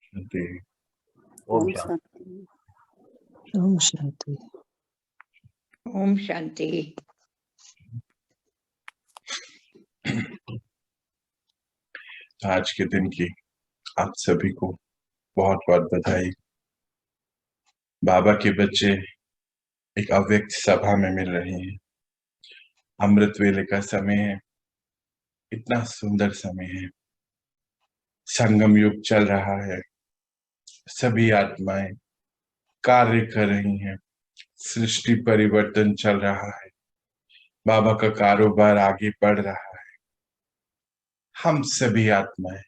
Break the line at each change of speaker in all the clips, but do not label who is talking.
शांति। ओम
ओम
शांति।
शांति।
ओम शांति।
ओम शांति।
आज के दिन की आप सभी को बहुत बहुत बधाई। बाबा के बच्चे एक अव्यक्त सभा में मिल रहे हैं। अमृत वेले का समय है, इतना सुंदर समय है। संगम युग चल रहा है, सभी आत्माएं कार्य कर रही हैं, सृष्टि परिवर्तन चल रहा है, बाबा का कारोबार आगे बढ़ रहा है। हम सभी आत्माएं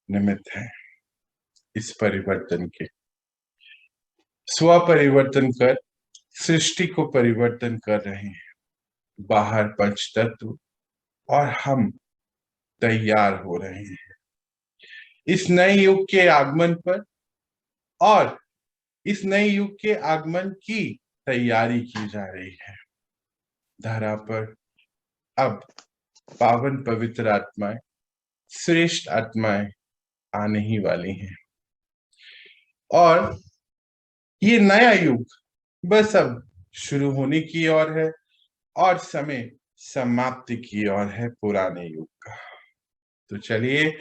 निमित्त हैं इस परिवर्तन के। स्व परिवर्तन कर सृष्टि को परिवर्तन कर रहे हैं। बाहर पंच तत्व और हम तैयार हो रहे हैं इस नए युग के आगमन पर, और इस नए युग के आगमन की तैयारी की जा रही है। धरा पर अब पावन पवित्र आत्माएं, श्रेष्ठ आत्माएं आने ही वाली हैं, और ये नया युग बस अब शुरू होने की ओर है और समय समाप्ति की ओर है पुराने युग का। तो चलिए,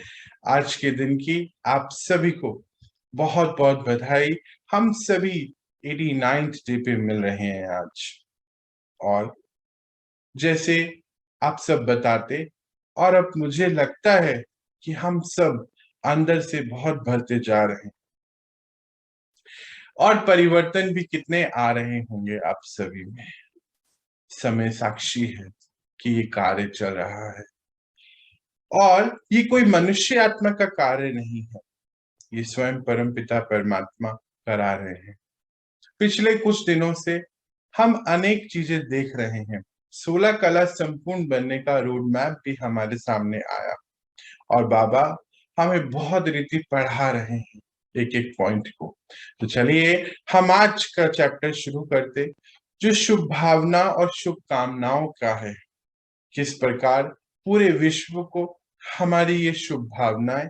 आज के दिन की आप सभी को बहुत बहुत बधाई। हम सभी 89th डे पे मिल रहे हैं आज, और जैसे आप सब बताते, और अब मुझे लगता है कि हम सब अंदर से बहुत भरते जा रहे हैं, और परिवर्तन भी कितने आ रहे होंगे आप सभी में। समय साक्षी है कि ये कार्य चल रहा है, और ये कोई मनुष्य आत्मा का कार्य नहीं है, ये स्वयं परमपिता परमात्मा करा रहे हैं। पिछले कुछ दिनों से हम अनेक चीजें देख रहे हैं। 16 कला संपूर्ण बनने का रोड मैप भी हमारे सामने आया, और बाबा हमें बहुत रीति पढ़ा रहे हैं एक एक पॉइंट को। तो चलिए हम आज का चैप्टर शुरू करते, जो शुभ भावना और शुभकामनाओं का है। किस प्रकार पूरे विश्व को हमारी ये शुभ भावनाएं,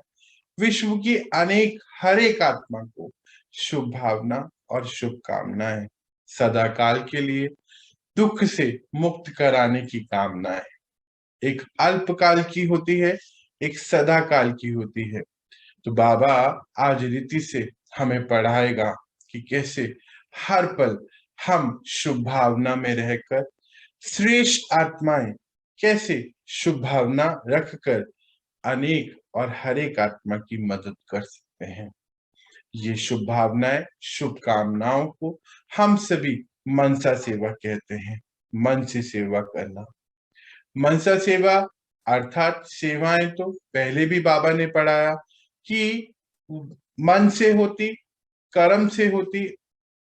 विश्व की अनेक हर एक आत्मा को शुभ भावना और शुभकामनाएं, सदाकाल के लिए दुख से मुक्त कराने की कामनाएं। एक अल्पकाल की होती है, एक सदाकाल की होती है। तो बाबा आज रीति से हमें पढ़ाएगा कि कैसे हर पल हम शुभ भावना में रहकर, श्रेष्ठ आत्माएं कैसे शुभ भावना रखकर अनेक और हर एक आत्मा की मदद कर सकते हैं। ये शुभ भावनाएं, शुभकामनाओं को हम सभी मनसा सेवा कहते हैं। मन से सेवा करना, मनसा सेवा अर्थात सेवाएं तो पहले भी बाबा ने पढ़ाया कि मन से होती, कर्म से होती।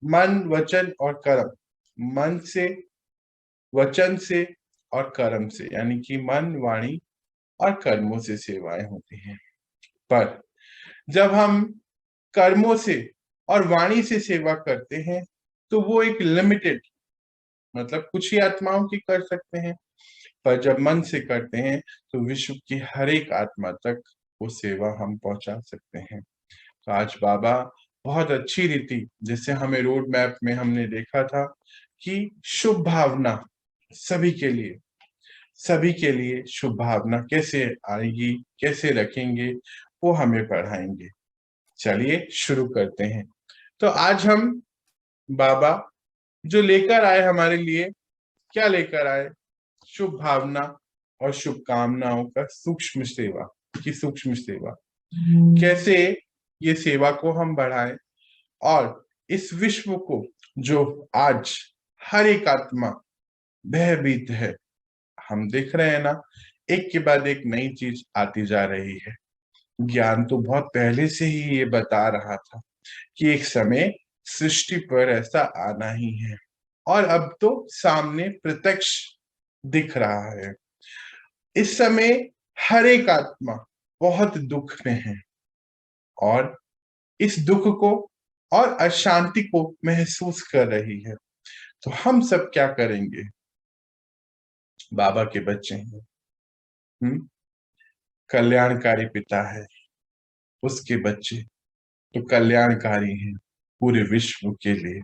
मन, वचन और कर्म, मन से, वचन से और कर्म से, यानी कि मन, वाणी और कर्मों से सेवाएं होती हैं। पर जब हम कर्मों से और वाणी से सेवा करते हैं तो वो एक लिमिटेड, मतलब कुछ ही आत्माओं की कर सकते हैं। पर जब मन से करते हैं तो विश्व की हर एक आत्मा तक वो सेवा हम पहुंचा सकते हैं। तो आज बाबा बहुत अच्छी रीति, जैसे हमें रोड मैप में हमने देखा था कि शुभ भावना सभी के लिए, सभी के लिए शुभ भावना कैसे आएगी, कैसे रखेंगे, वो हमें पढ़ाएंगे। चलिए शुरू करते हैं। तो आज हम बाबा जो लेकर आए हमारे लिए, क्या लेकर आए? शुभ भावना और शुभकामनाओं का सूक्ष्म सेवा की सूक्ष्म सेवा। कैसे ये सेवा को हम बढ़ाएं, और इस विश्व को जो आज हर एक आत्मा भयभीत है, हम देख रहे हैं ना, एक के बाद एक नई चीज आती जा रही है। ज्ञान तो बहुत पहले से ही ये बता रहा था कि एक समय सृष्टि पर ऐसा आना ही है, और अब तो सामने प्रत्यक्ष दिख रहा है। इस समय हर एक आत्मा बहुत दुख में है, और इस दुख को और अशांति को महसूस कर रही है। तो हम सब क्या करेंगे? बाबा के बच्चे हैं, कल्याणकारी पिता है, उसके बच्चे तो कल्याणकारी है पूरे विश्व के लिए।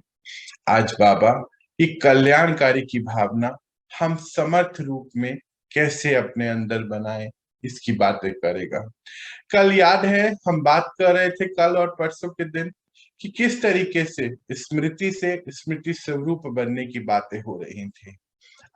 आज बाबा ये कल्याणकारी की भावना हम समर्थ रूप में कैसे अपने अंदर बनाए, इसकी बातें करेगा। कल याद है हम बात कर रहे थे कल और परसों के दिन कि किस तरीके से स्मृति स्वरूप बनने की बातें हो रही थी।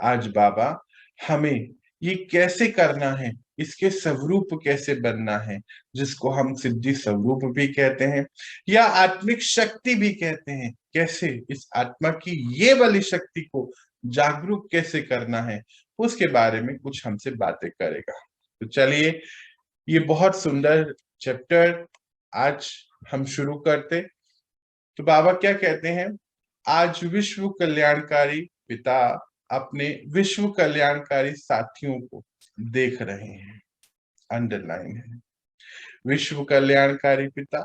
आज बाबा हमें ये कैसे करना है, इसके स्वरूप कैसे बनना है, जिसको हम सिद्धि स्वरूप भी कहते हैं या आत्मिक शक्ति भी कहते हैं, कैसे इस आत्मा की ये वाली शक्ति को जागरूक कैसे करना है, उसके बारे में कुछ हमसे बातें करेगा। तो चलिए ये बहुत सुंदर चैप्टर आज हम शुरू करते। तो बाबा क्या कहते हैं, आज विश्व कल्याणकारी पिता अपने विश्व कल्याणकारी साथियों को देख रहे हैं। अंडरलाइन है, विश्व कल्याणकारी पिता,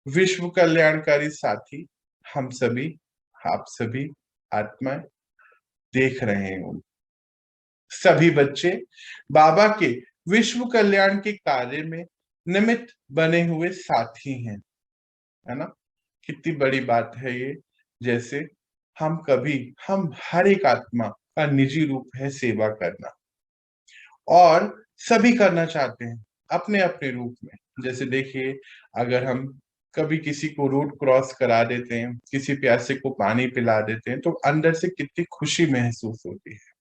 विश्व कल्याणकारी साथी, हम सभी, आप सभी आत्माएं देख रहे हैं। उन सभी बच्चे बाबा के विश्व कल्याण के कार्य में निमित्त बने हुए साथी हैं, है ना। कितनी बड़ी बात है ये। जैसे हम हर एक आत्मा का निजी रूप है सेवा करना, और सभी करना चाहते हैं अपने अपने रूप में। जैसे देखिए, अगर हम कभी किसी को रोड क्रॉस करा देते हैं, किसी प्यासे को पानी पिला देते हैं, तो अंदर से कितनी खुशी महसूस होती है।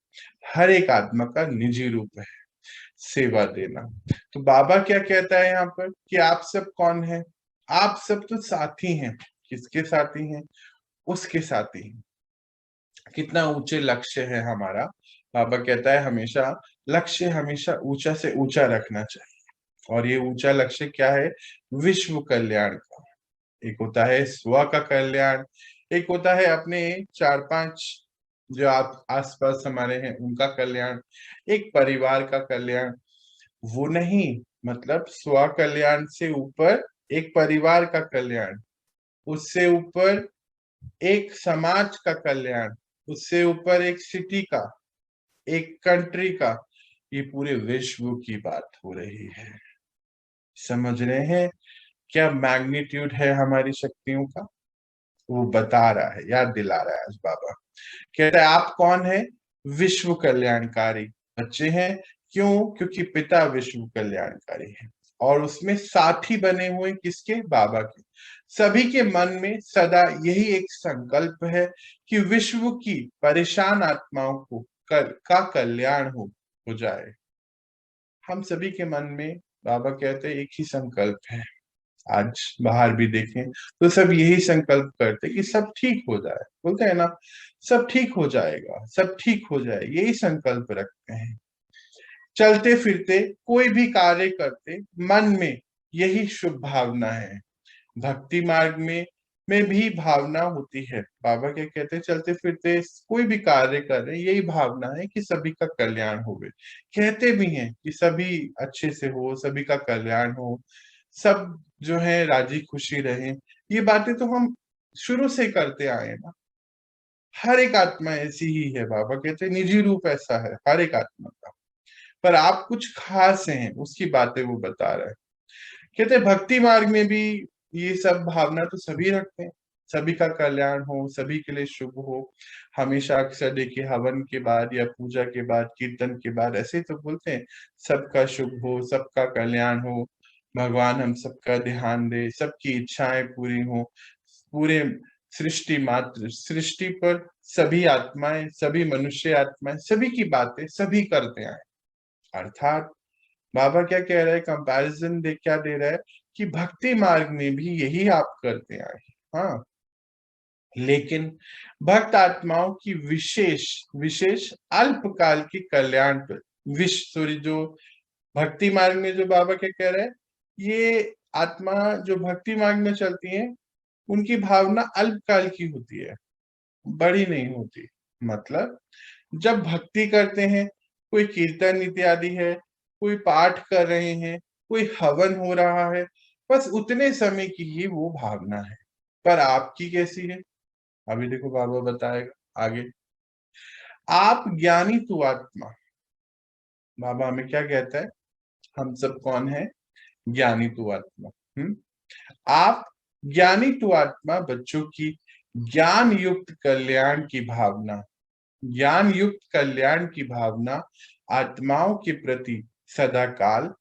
हर एक आत्मा का निजी रूप है सेवा देना। तो बाबा क्या कहता है यहाँ पर कि आप सब कौन है, आप सब तो साथी हैं। किसके साथी हैं? उसके साथी हैं। कितना ऊंचे लक्ष्य है हमारा। बाबा कहता है हमेशा लक्ष्य हमेशा ऊंचा से ऊंचा रखना चाहिए। और ये ऊंचा लक्ष्य क्या है? विश्व कल्याण का। एक होता है स्व का कल्याण, एक होता है अपने 4-5 जो आप आसपास हमारे हैं उनका कल्याण, एक परिवार का कल्याण। वो नहीं, मतलब स्व कल्याण से ऊपर एक परिवार का कल्याण, उससे ऊपर एक समाज का कल्याण, उससे ऊपर एक सिटी का, एक कंट्री का, ये पूरे विश्व की बात हो रही है। समझ रहे हैं क्या मैग्नीट्यूड है हमारी शक्तियों का? वो बता रहा है, याद दिला रहा है आज बाबा। कहता है आप कौन है? विश्व कल्याणकारी बच्चे हैं। क्यों? क्योंकि पिता विश्व कल्याणकारी है, और उसमें साथी बने हुए किसके? बाबा के। सभी के मन में सदा यही एक संकल्प है कि विश्व की परेशान आत्माओं को का कल्याण हो जाए। हम सभी के मन में, बाबा कहते हैं, एक ही संकल्प है। आज बाहर भी देखें तो सब यही संकल्प करते कि सब ठीक हो जाए। बोलते हैं ना, सब ठीक हो जाएगा, सब ठीक हो जाए, यही संकल्प रखते हैं। चलते फिरते कोई भी कार्य करते मन में यही शुभ भावना है। भक्ति मार्ग में भी भावना होती है। बाबा क्या कहते हैं, चलते फिरते कोई भी कार्य कर रहे, यही भावना है कि सभी का कल्याण होवे। कहते भी हैं कि सभी अच्छे से हो, सभी का कल्याण हो, सब जो है राजी खुशी रहे। ये बातें तो हम शुरू से करते आए ना। हर एक आत्मा ऐसी ही है। बाबा कहते हैं निजी रूप ऐसा है हर एक आत्मा का, पर आप कुछ खास हैं, उसकी बातें वो बता रहे हैं। कहते भक्ति मार्ग में भी ये सब भावना तो सभी रखते हैं, सभी का कल्याण हो, सभी के लिए शुभ हो। हमेशा अक्सर देखिए हवन के बाद या पूजा के बाद, कीर्तन के बाद ऐसे तो बोलते हैं सबका शुभ हो, सबका कल्याण हो, भगवान हम सबका ध्यान दे, सबकी इच्छाएं पूरी हो, पूरे सृष्टि पर सभी आत्माएं, सभी मनुष्य आत्माएं, सभी की बातें सभी करते आए। अर्थात बाबा क्या कह रहे हैं, कंपैरिजन देख क्या दे रहा है कि भक्ति मार्ग में भी यही आप करते आए। हाँ, लेकिन भक्त आत्माओं की विशेष विशेष अल्पकाल की कल्याण पर जो भक्ति मार्ग में जो बाबा क्या कह रहे हैं, ये आत्मा जो भक्ति मार्ग में चलती है उनकी भावना अल्पकाल की होती है, बड़ी नहीं होती। मतलब जब भक्ति करते हैं, कोई कीर्तन इत्यादि है, कोई पाठ कर रहे हैं, कोई हवन हो रहा है, बस उतने समय की ही वो भावना है। पर आपकी कैसी है? अभी देखो बाबा बताएगा आगे। आप ज्ञानी तू आत्मा। बाबा हमें क्या कहता है, हम सब कौन है? ज्ञानी तू आत्मा। आप ज्ञानी तो आत्मा बच्चों की ज्ञान युक्त कल्याण की भावना, ज्ञान युक्त कल्याण की भावना आत्माओं के प्रति सदाकाल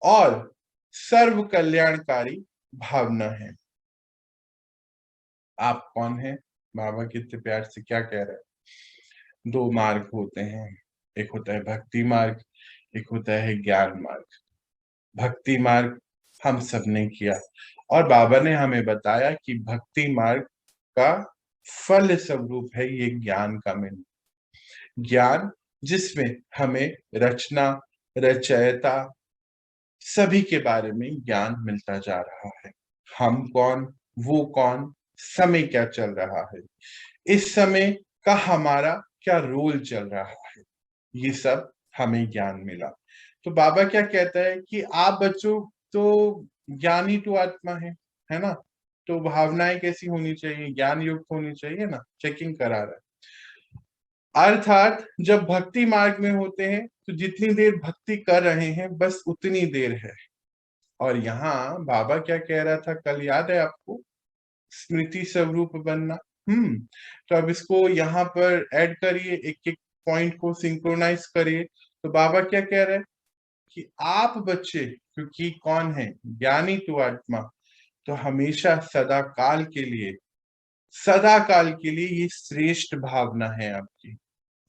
और सर्व कल्याणकारी भावना है। आप कौन है? बाबा कितने प्यार से क्या कह रहे हैं? दो मार्ग होते हैं, एक होता है भक्ति मार्ग, एक होता है ज्ञान मार्ग। भक्ति मार्ग हम सब ने किया और बाबा ने हमें बताया कि भक्ति मार्ग का फल स्वरूप है ये ज्ञान का मिलना। ज्ञान जिसमें हमें रचना, रचयिता सभी के बारे में ज्ञान मिलता जा रहा है। हम कौन, वो कौन, समय क्या चल रहा है, इस समय का हमारा क्या रोल चल रहा है, ये सब हमें ज्ञान मिला। तो बाबा क्या कहता है कि आप बच्चों तो ज्ञानी तो आत्मा है ना, तो भावनाएं कैसी होनी चाहिए? ज्ञान युक्त होनी चाहिए ना। चेकिंग करा रहा है। अर्थात जब भक्ति मार्ग में होते हैं तो जितनी देर भक्ति कर रहे हैं बस उतनी देर है। और यहाँ बाबा क्या कह रहा था कल, याद है आपको? स्मृति स्वरूप बनना। तो अब इसको यहाँ पर ऐड करिए, एक एक पॉइंट को सिंक्रोनाइज करिए। तो बाबा क्या कह रहे हैं कि आप बच्चे, क्योंकि कौन है? ज्ञानी तो आत्मा, तो हमेशा सदा काल के लिए ये श्रेष्ठ भावना है आपकी,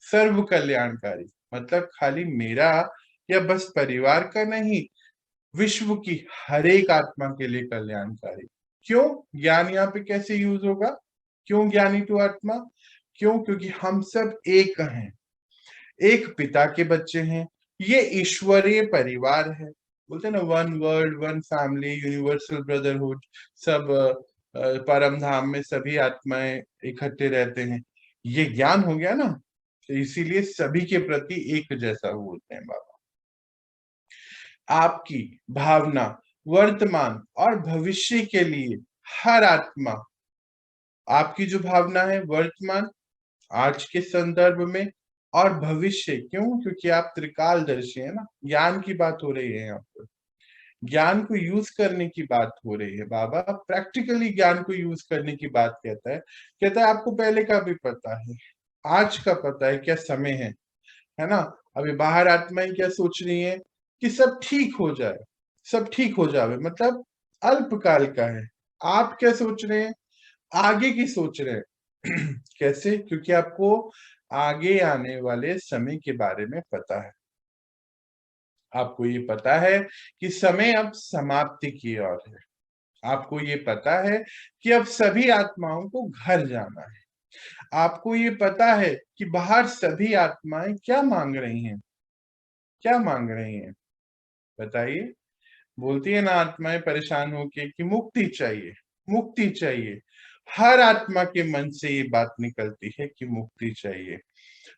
सर्व कल्याणकारी। मतलब खाली मेरा या बस परिवार का नहीं, विश्व की हर एक आत्मा के लिए कल्याणकारी। क्यों? ज्ञान यहाँ पे कैसे यूज होगा? क्यों ज्ञानी टू आत्मा? क्यों? क्योंकि हम सब एक हैं, एक पिता के बच्चे हैं। ये ईश्वरीय परिवार है, बोलते हैं ना, one world, one family, universal brotherhood. सब परम धाम में सभी आत्माएं इकट्ठे रहते हैं। ये ज्ञान हो गया ना, तो इसीलिए सभी के प्रति एक जैसा बोलते हैं बाबा। आपकी भावना वर्तमान और भविष्य के लिए हर आत्मा, आपकी जो भावना है वर्तमान आज के संदर्भ में और भविष्य, क्यों? क्योंकि आप त्रिकालदर्शी है ना। ज्ञान की बात हो रही है यहाँ पर, ज्ञान को यूज करने की बात हो रही है। बाबा प्रैक्टिकली ज्ञान को यूज करने की बात कहता है आपको पहले का भी पता है, आज का पता है क्या समय है ना। अभी बाहर आत्माएं क्या सोच रही है कि सब ठीक हो जाए, सब ठीक हो जाए, मतलब अल्पकाल का है। आप क्या सोच रहे हैं? आगे की सोच रहे हैं। कैसे? क्योंकि आपको आगे आने वाले समय के बारे में पता है। आपको ये पता है कि समय अब समाप्ति की ओर है। आपको ये पता है कि अब सभी आत्माओं को घर जाना है। आपको ये पता है कि बाहर सभी आत्माएं क्या मांग रही हैं, क्या मांग रही हैं? बताइए। बोलती है ना आत्माएं परेशान होके कि मुक्ति चाहिए, मुक्ति चाहिए। हर आत्मा के मन से ये बात निकलती है कि मुक्ति चाहिए।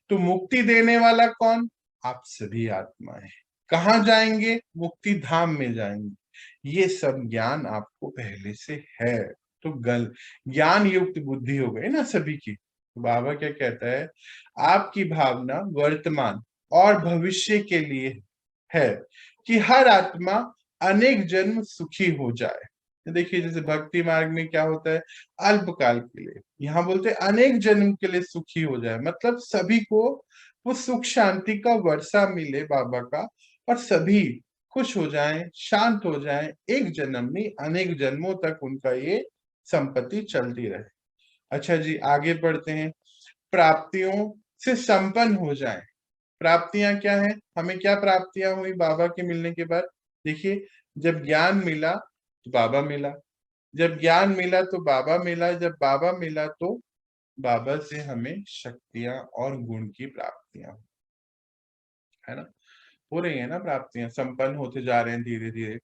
तो मुक्ति देने वाला कौन? आप सभी आत्माएं। कहाँ जाएंगे? मुक्ति धाम में जाएंगे। ये सब ज्ञान आपको पहले से है। तो ज्ञान युक्त बुद्धि हो गई ना सभी की। तो बाबा क्या कहता है? आपकी भावना वर्तमान और भविष्य के लिए है कि हर आत्मा अनेक जन्म सुखी हो जाए। देखिए जैसे भक्ति मार्ग में क्या होता है, अल्पकाल के लिए, यहाँ बोलते हैं अनेक जन्म के लिए सुखी हो जाए, मतलब सभी को वो सुख शांति का वर्षा मिले बाबा का, और सभी खुश हो जाएं, शांत हो जाएं। एक जन्म नहीं, अनेक जन्मों तक उनका ये संपत्ति चलती रहे। अच्छा जी, आगे बढ़ते हैं। प्राप्तियों से संपन्न हो जाएं। प्राप्तियां क्या है? हमें क्या प्राप्तियां हुई बाबा के मिलने के बाद? देखिए, जब ज्ञान मिला तो बाबा मिला, जब ज्ञान मिला तो बाबा मिला, जब बाबा मिला तो बाबा से हमें शक्तियां और गुण की प्राप्तियां, है ना, हो रही है ना। प्राप्तियां संपन्न होते जा रहे हैं धीरे धीरे,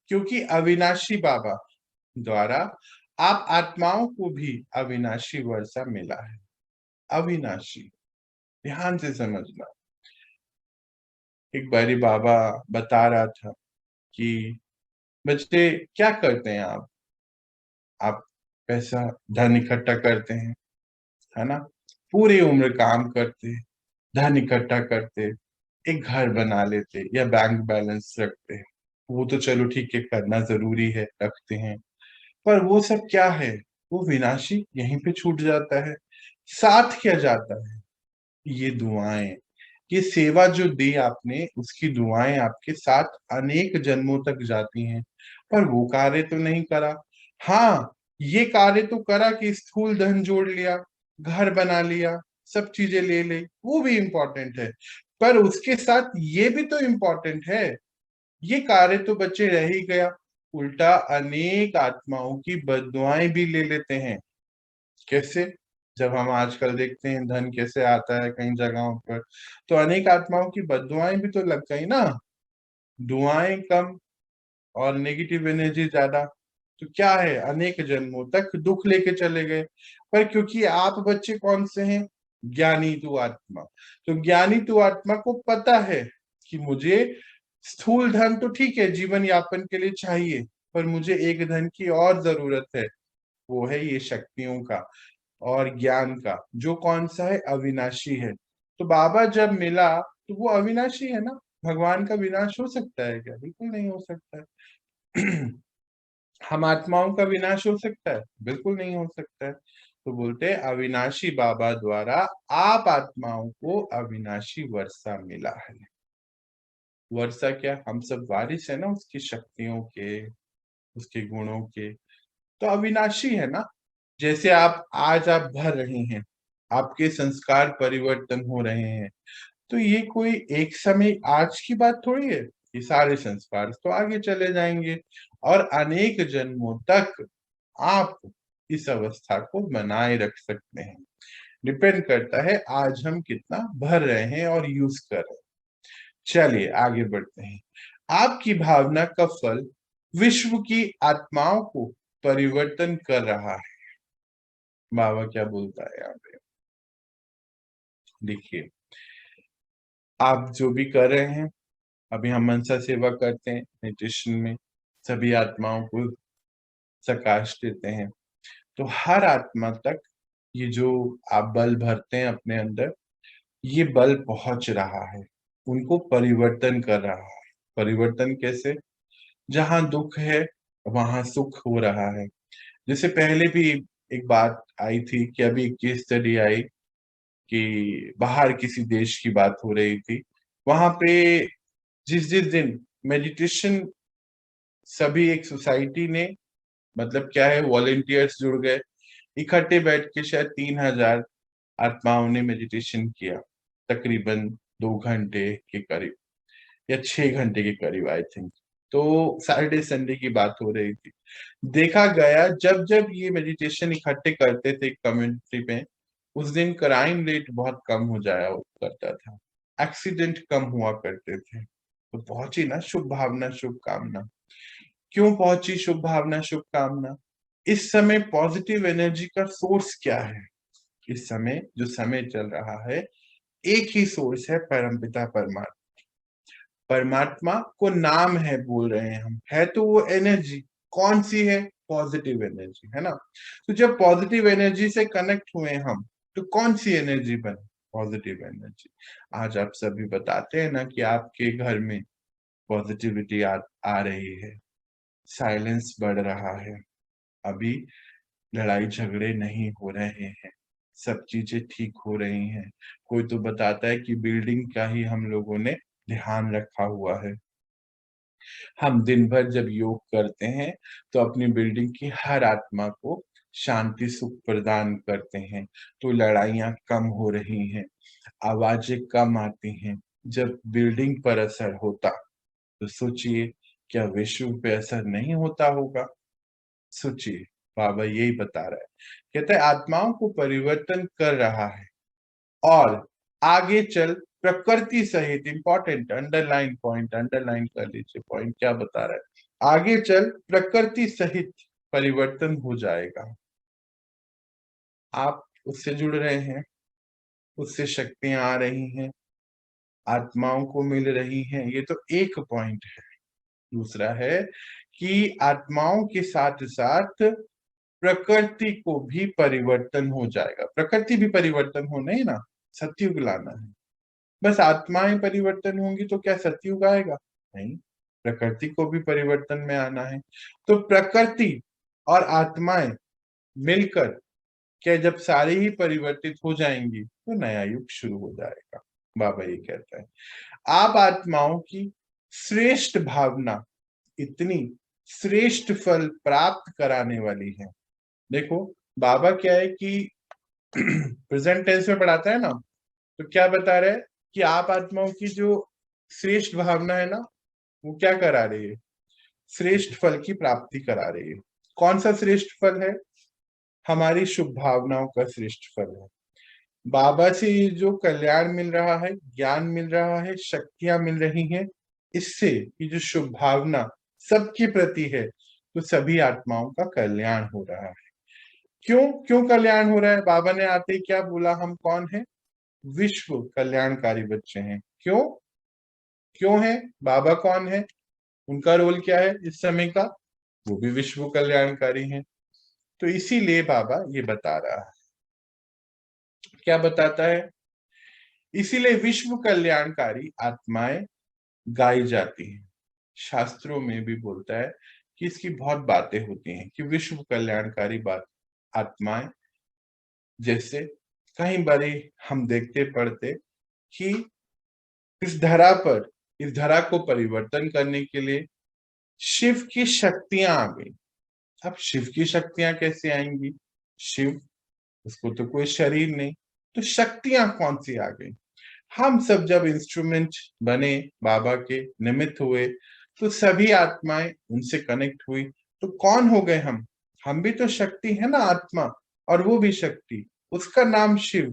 क्योंकि अविनाशी बाबा द्वारा आप आत्माओं को भी अविनाशी वर्षा मिला है। अविनाशी, ध्यान से समझना। एक बारी बाबा बता रहा था कि बच्चे क्या करते हैं आप पैसा धन इकट्ठा करते हैं, है ना, पूरी उम्र काम करते, धन इकट्ठा करते, एक घर बना लेते या बैंक बैलेंस रखते, वो तो चलो ठीक है, करना जरूरी है, रखते हैं, पर वो सब क्या है? वो विनाशी यहीं पे छूट जाता है। साथ क्या जाता है? ये दुआएं, ये सेवा जो दी आपने, उसकी दुआएं आपके साथ अनेक जन्मों तक जाती हैं। पर वो कार्य तो नहीं करा। हाँ, ये कार्य तो करा कि स्थूल धन जोड़ लिया, घर बना लिया, सब चीजें ले ली, वो भी इंपॉर्टेंट है, पर उसके साथ ये भी तो इंपॉर्टेंट है। ये कार्य तो बच्चे रह ही गया, उल्टा अनेक आत्माओं की बददुआएं भी ले लेते हैं। कैसे? जब हम आजकल देखते हैं धन कैसे आता है कई जगहों पर, तो अनेक आत्माओं की बददुआएं भी तो लग गई ना। दुआएं कम और नेगेटिव एनर्जी ज्यादा, तो क्या है, अनेक जन्मों तक दुख लेके चले गए। पर क्योंकि आप बच्चे कौन से हैं? ज्ञानी तु आत्मा। तो ज्ञानी तु आत्मा को पता है कि मुझे स्थूल धन तो ठीक है जीवन यापन के लिए चाहिए, पर मुझे एक धन की और जरूरत है, वो है ये शक्तियों का और ज्ञान का, जो कौन सा है, अविनाशी है। तो बाबा जब मिला तो वो अविनाशी है ना। भगवान का विनाश हो सकता है क्या? बिल्कुल नहीं हो सकता है। हम आत्माओं का विनाश हो सकता है? बिल्कुल नहीं हो सकता है। तो बोलते हैं अविनाशी बाबा द्वारा आप आत्माओं को अविनाशी वर्षा मिला है। वर्षा क्या, हम सब वारिस है ना उसकी शक्तियों के, उसके गुणों के, तो अविनाशी है ना। जैसे आप भर रहे हैं, आपके संस्कार परिवर्तन हो रहे हैं, तो ये कोई एक समय आज की बात थोड़ी है। ये सारे संस्कार तो आगे चले जाएंगे और अनेक जन्मों तक आप इस अवस्था को बनाए रख सकते हैं। डिपेंड करता है आज हम कितना भर रहे हैं और यूज कर रहे हैं। चलिए आगे बढ़ते हैं। आपकी भावना का फल विश्व की आत्माओं को परिवर्तन कर रहा है। बाबा क्या बोलता है यहाँ पे, देखिए, आप जो भी कर रहे हैं, अभी हम मनसा सेवा करते हैं मेडिटेशन में, सभी आत्माओं को प्रकाश देते हैं, तो हर आत्मा तक ये जो आप बल भरते हैं अपने अंदर, ये बल पहुंच रहा है, उनको परिवर्तन कर रहा है। परिवर्तन कैसे? जहां दुख है वहां सुख हो रहा है। जैसे पहले भी एक बात आई थी कि अभी केस स्टडी आई कि बाहर किसी देश की बात हो रही थी, वहां पे जिस जिस दिन मेडिटेशन, सभी एक सोसाइटी ने, मतलब क्या है, वॉलेंटियर्स जुड़ गए, इकट्ठे बैठ के शायद 3,000 आत्माओं ने मेडिटेशन किया, तकरीबन 2 घंटे के करीब या 6 घंटे के करीब आई थिंक। तो सैटरडे संडे की बात हो रही थी। देखा गया जब जब ये मेडिटेशन इकट्ठे करते थे कम्युनिटी में, उस दिन क्राइम रेट बहुत कम हो जाया करता था, एक्सीडेंट कम हुआ करते थे। तो पहुंची ना शुभ भावना शुभ कामना। क्यों पहुंची शुभ भावना शुभ कामना? इस समय पॉजिटिव एनर्जी का सोर्स क्या है? इस समय जो समय चल रहा है, एक ही सोर्स है, परमपिता परमात्मा। परमात्मा को नाम है बोल रहे हैं हम, है तो वो एनर्जी कौन सी है? पॉजिटिव एनर्जी है ना। तो जब पॉजिटिव एनर्जी से कनेक्ट हुए हम, तो कौन सी एनर्जी बने? Positive energy. आज आप सभी बताते हैं ना कि आपके घर में पॉजिटिविटी आ रही है, साइलेंस बढ़ रहा है, अभी लड़ाई झगड़े नहीं हो रहे हैं, सब चीजें ठीक हो रही हैं। कोई तो बताता है कि बिल्डिंग का ही हम लोगों ने ध्यान रखा हुआ है। हम दिन भर जब योग करते हैं तो अपनी बिल्डिंग की हर आत्मा को शांति सुख प्रदान करते हैं, तो लड़ाइयां कम हो रही हैं, आवाजें कम आती हैं। जब बिल्डिंग पर असर होता तो सोचिए, क्या विश्व पे असर नहीं होता होगा? सोचिए, बाबा यही बता रहा है। कहते हैं आत्माओं को परिवर्तन कर रहा है और आगे चल प्रकृति सहित, इंपॉर्टेंट अंडरलाइन पॉइंट, अंडरलाइन कर लीजिए पॉइंट क्या बता रहा है, आगे चल प्रकृति सहित परिवर्तन हो जाएगा। आप उससे जुड़ रहे हैं, उससे शक्तियां आ रही हैं, आत्माओं को मिल रही हैं, ये तो एक पॉइंट है। दूसरा है कि आत्माओं के साथ साथ प्रकृति को भी परिवर्तन हो जाएगा। प्रकृति भी परिवर्तन हो, नहीं ना, सतयुग लाना है। बस आत्माएं परिवर्तन होंगी तो क्या सतयुग आएगा? नहीं। प्रकृति को भी परिवर्तन में आना है। तो प्रकृति और आत्माएं मिलकर क्या जब सारी ही परिवर्तित हो जाएंगी तो नया युग शुरू हो जाएगा। बाबा ये कहता है आप आत्माओं की श्रेष्ठ भावना इतनी श्रेष्ठ फल प्राप्त कराने वाली है। देखो बाबा क्या है कि प्रेजेंट टेंस में पढ़ाता है ना, तो क्या बता रहे हैं कि आप आत्माओं की जो श्रेष्ठ भावना है ना, वो क्या करा रही है, श्रेष्ठ फल की प्राप्ति करा रही है। कौन सा श्रेष्ठ फल है, हमारी शुभ भावनाओं का श्रेष्ठ फल है। बाबा से जो कल्याण मिल रहा है, ज्ञान मिल रहा है, शक्तियां मिल रही हैं, इससे ये जो शुभ भावना सबके प्रति है, तो सभी आत्माओं का कल्याण हो रहा है। क्यों कल्याण हो रहा है? बाबा ने आते ही क्या बोला, हम कौन है, विश्व कल्याणकारी बच्चे हैं। क्यों है? बाबा कौन है, उनका रोल क्या है इस समय का, वो भी विश्व कल्याणकारी हैं। तो इसीलिए बाबा ये बता रहा है, क्या बताता है, इसीलिए विश्व कल्याणकारी आत्माएं गाई जाती हैं। शास्त्रों में भी बोलता है कि इसकी बहुत बातें होती हैं कि विश्व कल्याणकारी बात आत्माएं, जैसे कई बारी हम देखते पढ़ते कि इस धरा पर, इस धरा को परिवर्तन करने के लिए शिव की शक्तियां आ गई। अब शिव की शक्तियां कैसे आएंगी, शिव उसको तो कोई शरीर नहीं, तो शक्तियां कौन सी आ गई। हम सब जब इंस्ट्रूमेंट बने, बाबा के निमित्त हुए, तो सभी आत्माएं उनसे कनेक्ट हुई, तो कौन हो गए हम भी तो शक्ति है ना, आत्मा, और वो भी शक्ति, उसका नाम शिव।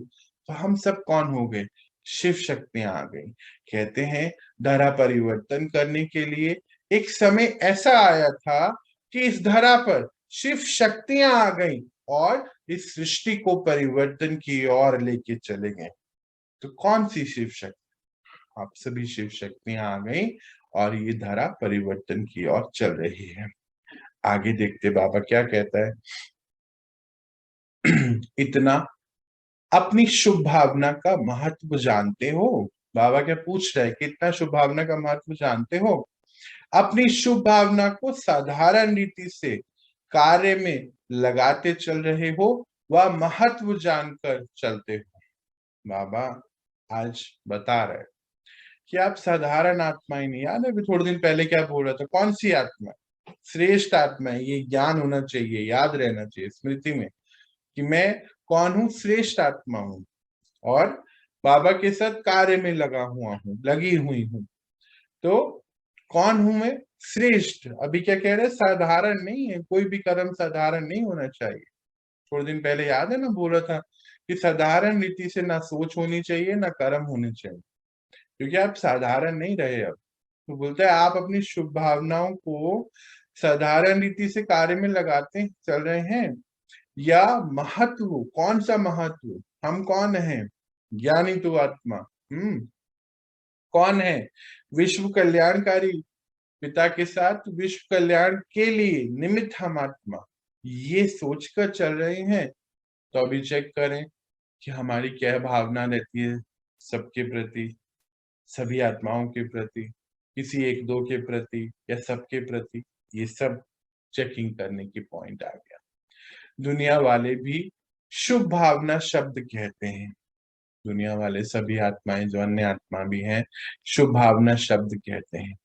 तो हम सब कौन हो गए, शिव शक्तियां आ गई। कहते हैं धरा परिवर्तन करने के लिए एक समय ऐसा आया था कि इस धरा पर शिव शक्तियां आ गई और इस सृष्टि को परिवर्तन की ओर लेके चले गए। तो कौन सी शिव शक्ति, आप सभी शिव शक्तियां आ गई और ये धारा परिवर्तन की ओर चल रही है। आगे देखते बाबा क्या कहता है। इतना अपनी शुभ भावना का महत्व जानते हो, बाबा क्या पूछ रहे हैं, कितना शुभ भावना का महत्व जानते हो। अपनी शुभ भावना को साधारण रीति से कार्य में लगाते चल रहे हो, वह महत्व जानकर चलते हो। बाबा आज बता रहे कि आप साधारण आत्मा ही नहीं, याद है अभी थोड़े दिन पहले क्या बोल रहा था, कौन सी आत्मा, श्रेष्ठ आत्मा है। ये ज्ञान होना चाहिए, याद रहना चाहिए स्मृति में कि मैं कौन हूँ, श्रेष्ठ आत्मा हूँ और बाबा के साथ कार्य में लगी हुई हूँ। तो कौन हूं मैं, श्रेष्ठ। अभी क्या कह रहे, साधारण नहीं है, कोई भी कर्म साधारण नहीं होना चाहिए। थोड़े दिन पहले याद है ना, बोल रहा था कि साधारण रीति से ना सोच होनी चाहिए ना कर्म होने चाहिए, क्योंकि आप साधारण नहीं रहे। अब तो बोलता है आप अपनी शुभ भावनाओं को साधारण रीति से कार्य में लगाते चल रहे हैं, या महत्व, कौन सा महत्व, हम कौन है, ज्ञानी तो आत्मा, कौन है, विश्व कल्याणकारी पिता के साथ विश्व कल्याण के लिए निमित्त हम आत्मा, ये सोचकर चल रहे हैं। तो अभी चेक करें कि हमारी क्या भावना रहती है सबके प्रति, सभी आत्माओं के प्रति, किसी एक दो के प्रति या सबके प्रति। ये सब चेकिंग करने की पॉइंट आ गया। दुनिया वाले भी शुभ भावना शब्द कहते हैं, दुनिया वाले सभी आत्माएं जो अन्य आत्मा भी हैं शुभ भावना शब्द कहते हैं,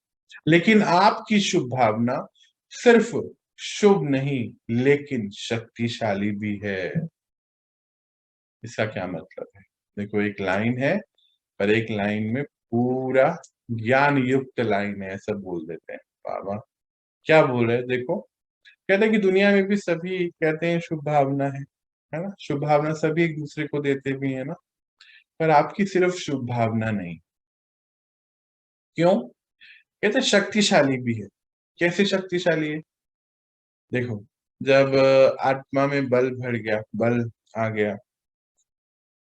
लेकिन आपकी शुभ भावना सिर्फ शुभ नहीं लेकिन शक्तिशाली भी है। इसका क्या मतलब है, देखो एक लाइन है पर एक लाइन में पूरा ज्ञान युक्त लाइन है, ऐसा बोल देते हैं बाबा। क्या बोल रहे हैं देखो, कहते हैं कि दुनिया में भी सभी कहते हैं शुभ भावना है ना, शुभ भावना सभी एक दूसरे को देते भी है ना, पर आपकी सिर्फ शुभ भावना नहीं। क्यों? कहते शक्तिशाली भी है। कैसे शक्तिशाली है, देखो जब आत्मा में बल भर गया, बल आ गया,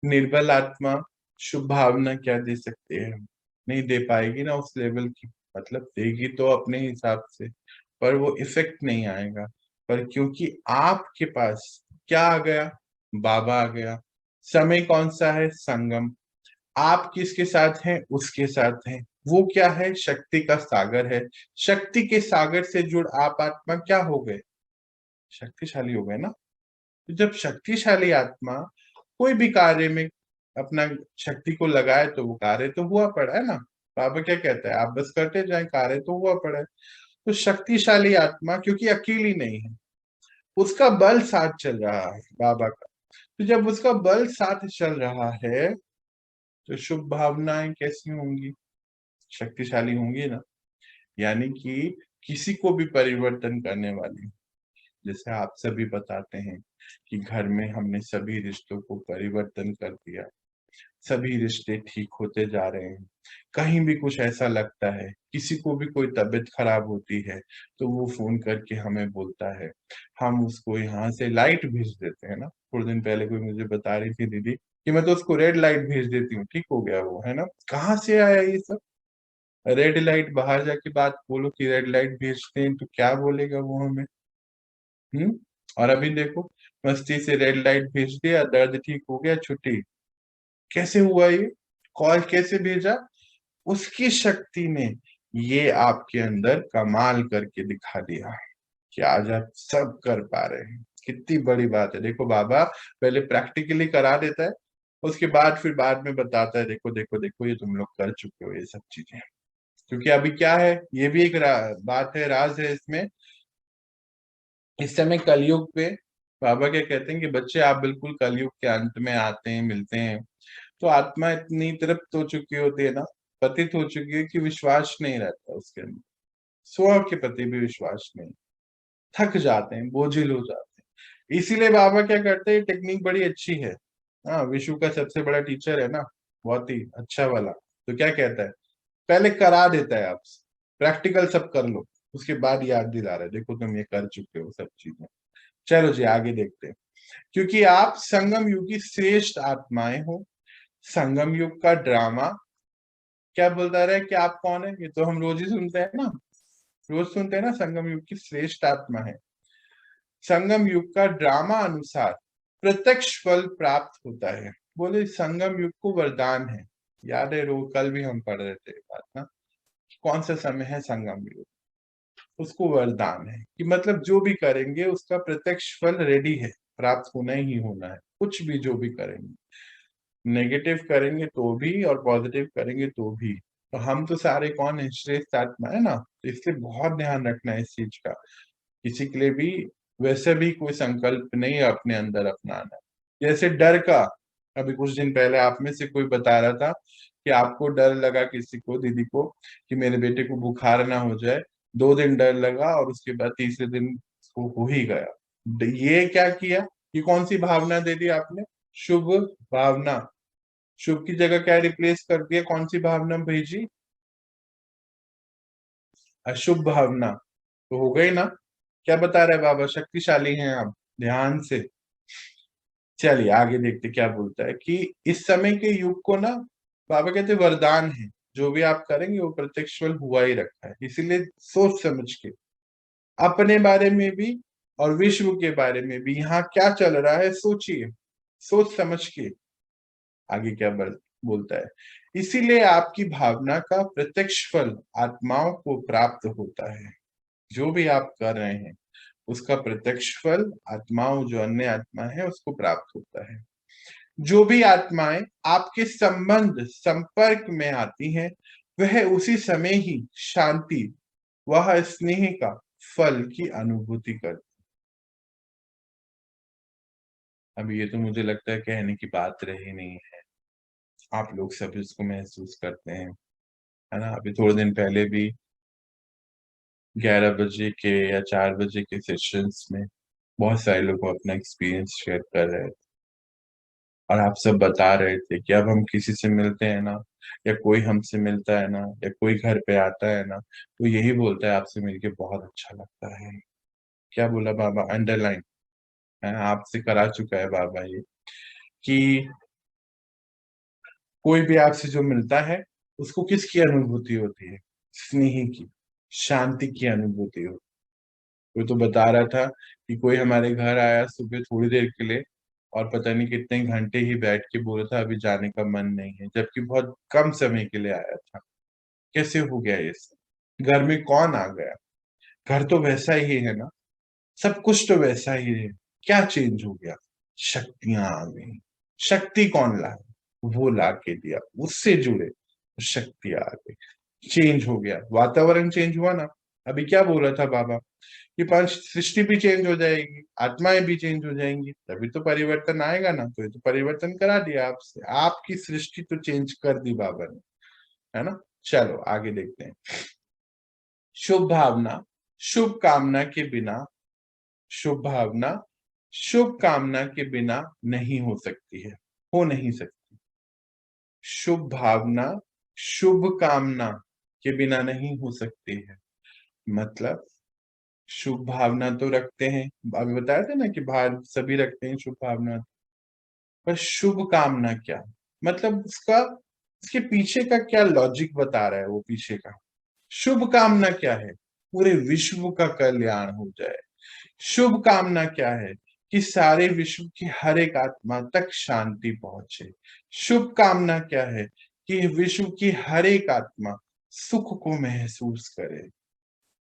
निर्बल आत्मा शुभ भावना क्या दे सकते हैं, नहीं दे पाएगी ना उस लेवल की, मतलब देगी तो अपने हिसाब से, पर वो इफेक्ट नहीं आएगा। पर क्योंकि आपके पास क्या आ गया, बाबा आ गया, समय कौन सा है, संगम, आप किसके साथ हैं, उसके साथ हैं, वो क्या है? शक्ति का सागर है। शक्ति के सागर से जुड़ आप आत्मा क्या हो गए? शक्तिशाली हो गए ना। तो जब शक्तिशाली आत्मा कोई भी कार्य में अपना शक्ति को लगाए तो वो कार्य तो हुआ पड़ा है ना। बाबा क्या कहता है? आप बस करते जाए, कार्य तो हुआ पड़ा है। तो शक्तिशाली आत्मा क्योंकि अकेली नहीं है, उसका बल साथ चल रहा है बाबा का। तो जब उसका बल साथ चल रहा है तो शुभ भावनाएं कैसी होंगी? शक्तिशाली होंगी ना। यानी कि किसी को भी परिवर्तन करने वाली। जैसे आप सभी बताते हैं कि घर में हमने सभी रिश्तों को परिवर्तन कर दिया, सभी रिश्ते ठीक होते जा रहे हैं। कहीं भी कुछ ऐसा लगता है, किसी को भी कोई तबीयत खराब होती है तो वो फोन करके हमें बोलता है, हम उसको यहाँ से लाइट भेज देते हैं ना। थोड़े दिन पहले कोई मुझे बता रही थी दीदी कि मैं तो उसको रेड लाइट भेज देती हूँ, ठीक हो गया वो, है ना। कहाँ से आया ये सब? रेड लाइट, बाहर जाके बात बोलो कि रेड लाइट भेजते हैं तो क्या बोलेगा वो हमें? और अभी देखो, मस्ती से रेड लाइट भेज दिया, दर्द ठीक हो गया, छुट्टी। कैसे हुआ ये? कॉल कैसे भेजा? उसकी शक्ति ने ये आपके अंदर कमाल करके दिखा दिया कि आज आप सब कर पा रहे हैं। कितनी बड़ी बात है। देखो बाबा पहले प्रैक्टिकली करा देता है, उसके बाद फिर बाद में बताता है, देखो देखो देखो ये तुम लोग कर चुके हो ये सब चीजें। क्योंकि अभी क्या है, ये भी एक बात है, राज है इसमें। इस समय कलयुग पे बाबा क्या कहते हैं कि बच्चे आप बिल्कुल कलयुग के अंत में आते हैं, मिलते हैं, तो आत्मा इतनी तृप्त हो चुकी होती है ना, पतित हो चुकी है कि विश्वास नहीं रहता उसके अंदर। स्व के प्रति भी विश्वास नहीं, थक जाते हैं, बोझिल हो जाते हैं। इसीलिए बाबा क्या करते हैं, टेक्निक बड़ी अच्छी है। हाँ, विश्व का सबसे बड़ा टीचर है ना, बहुत ही अच्छा वाला। तो क्या कहता है, पहले करा देता है आपसे, प्रैक्टिकल सब कर लो, उसके बाद याद दिला रहा है, देखो तुम ये कर चुके हो सब चीजें। चलो जी आगे देखते हैं। क्योंकि आप संगम युग की श्रेष्ठ आत्माएं हो। संगम युग का ड्रामा क्या बोलता रहे कि आप कौन है? ये तो हम रोज ही सुनते हैं ना, रोज सुनते हैं ना, संगम युग की श्रेष्ठ आत्मा है। संगम युग का ड्रामा अनुसार प्रत्यक्ष फल प्राप्त होता है। बोले संगम युग को वरदान है। याद है, रो कल भी हम पढ़ रहे थे बात ना, कौन सा समय है संगम युग, उसको वरदान है कि मतलब जो भी करेंगे उसका प्रत्यक्ष फल रेडी है, प्राप्त होना ही होना है। कुछ भी जो भी करेंगे, नेगेटिव करेंगे तो भी और पॉजिटिव करेंगे तो भी। तो हम तो सारे कौन है? श्रेष्ठ आत्मा है ना। तो इसलिए बहुत ध्यान रखना है इस चीज का। किसी के लिए भी वैसे भी कोई संकल्प नहीं अपने अंदर अपनाना। जैसे डर का, अभी कुछ दिन पहले आप में से कोई बता रहा था कि आपको डर लगा, किसी को, दीदी को, कि मेरे बेटे को बुखार ना हो जाए। 2 दिन डर लगा और उसके बाद तीसरे दिन वो हो ही गया। ये क्या किया? ये कौन सी भावना दे दी आपने? शुभ भावना। शुभ की जगह क्या रिप्लेस कर दिया? कौन सी भावना भेजी? अशुभ भावना। तो हो गई ना। क्या बता रहे बाबा? शक्तिशाली हैं आप, ध्यान से। चलिए आगे देखते क्या बोलता है कि इस समय के युग को ना, बाबा कहते वरदान है, जो भी आप करेंगे वो प्रत्यक्ष फल हुआ ही रखा है। इसीलिए सोच समझ के, अपने बारे में भी और विश्व के बारे में भी, यहाँ क्या चल रहा है सोचिए, सोच समझ के। आगे क्या बोलता है, इसीलिए आपकी भावना का प्रत्यक्ष फल आत्माओं को प्राप्त होता है। जो भी आप कर रहे हैं उसका प्रत्यक्ष फल आत्माओं, जो अन्य आत्मा है, उसको प्राप्त होता है। जो भी आत्माएं आपके संपर्क में आती हैं, वह उसी समय ही शांति, वह स्नेह का फल की अनुभूति करती। अभी ये तो मुझे लगता है कहने की बात रही नहीं है, आप लोग सब इसको महसूस करते हैं, है ना। अभी थोड़े दिन पहले भी 11 बजे के या 4 बजे के सेशंस में बहुत सारे लोग अपना एक्सपीरियंस शेयर कर रहे थे, और आप सब बता रहे थे कि अब हम किसी से मिलते हैं ना, या कोई हमसे मिलता है ना, या कोई घर पे आता है ना, तो यही बोलता है आपसे मिलके बहुत अच्छा लगता है। क्या बोला बाबा? अंडरलाइन है, आपसे करा चुका है बाबा ये, कि कोई भी आपसे जो मिलता है उसको किसकी अनुभूति होती है? स्नेह की, शांति की अनुभूति होती है। कोई तो बता रहा था कि कोई हमारे घर आया सुबह थोड़ी देर के लिए, और पता नहीं कितने घंटे ही बैठ के बोला था अभी जाने का मन नहीं है, जबकि बहुत कम समय के लिए आया था। कैसे हो गया ये सब? घर में कौन आ गया? घर तो वैसा ही है ना, सब कुछ तो वैसा ही है, क्या चेंज हो गया? शक्तियां आ गई। शक्ति कौन लाए? वो ला के दिया, उससे जुड़े तो शक्ति आ गई, चेंज हो गया, वातावरण चेंज हुआ ना। अभी क्या बोला था बाबा, ये पांच सृष्टि भी चेंज हो जाएगी, आत्माएं भी चेंज हो जाएंगी, तभी तो परिवर्तन आएगा ना। तो ये तो परिवर्तन करा दिया आपसे, आपकी सृष्टि तो चेंज कर दी बाबा ने, है ना। चलो आगे देखते हैं। शुभ भावना शुभ कामना के बिना, शुभ भावना शुभ कामना के बिना नहीं हो सकती है, हो नहीं सकती। शुभ भावना शुभ कामना के बिना नहीं हो सकती है। मतलब शुभ भावना तो रखते हैं, अभी बताया था ना कि बाहर सभी रखते हैं शुभ भावना, पर शुभ कामना क्या? मतलब उसका, उसके पीछे का क्या लॉजिक बता रहा है वो पीछे का। शुभ कामना क्या है? पूरे विश्व का कल्याण हो जाए। शुभ कामना क्या है? कि सारे विश्व की हर एक आत्मा तक शांति पहुंचे। शुभ कामना क्या है? कि विश्व की हर एक आत्मा सुख को महसूस करे।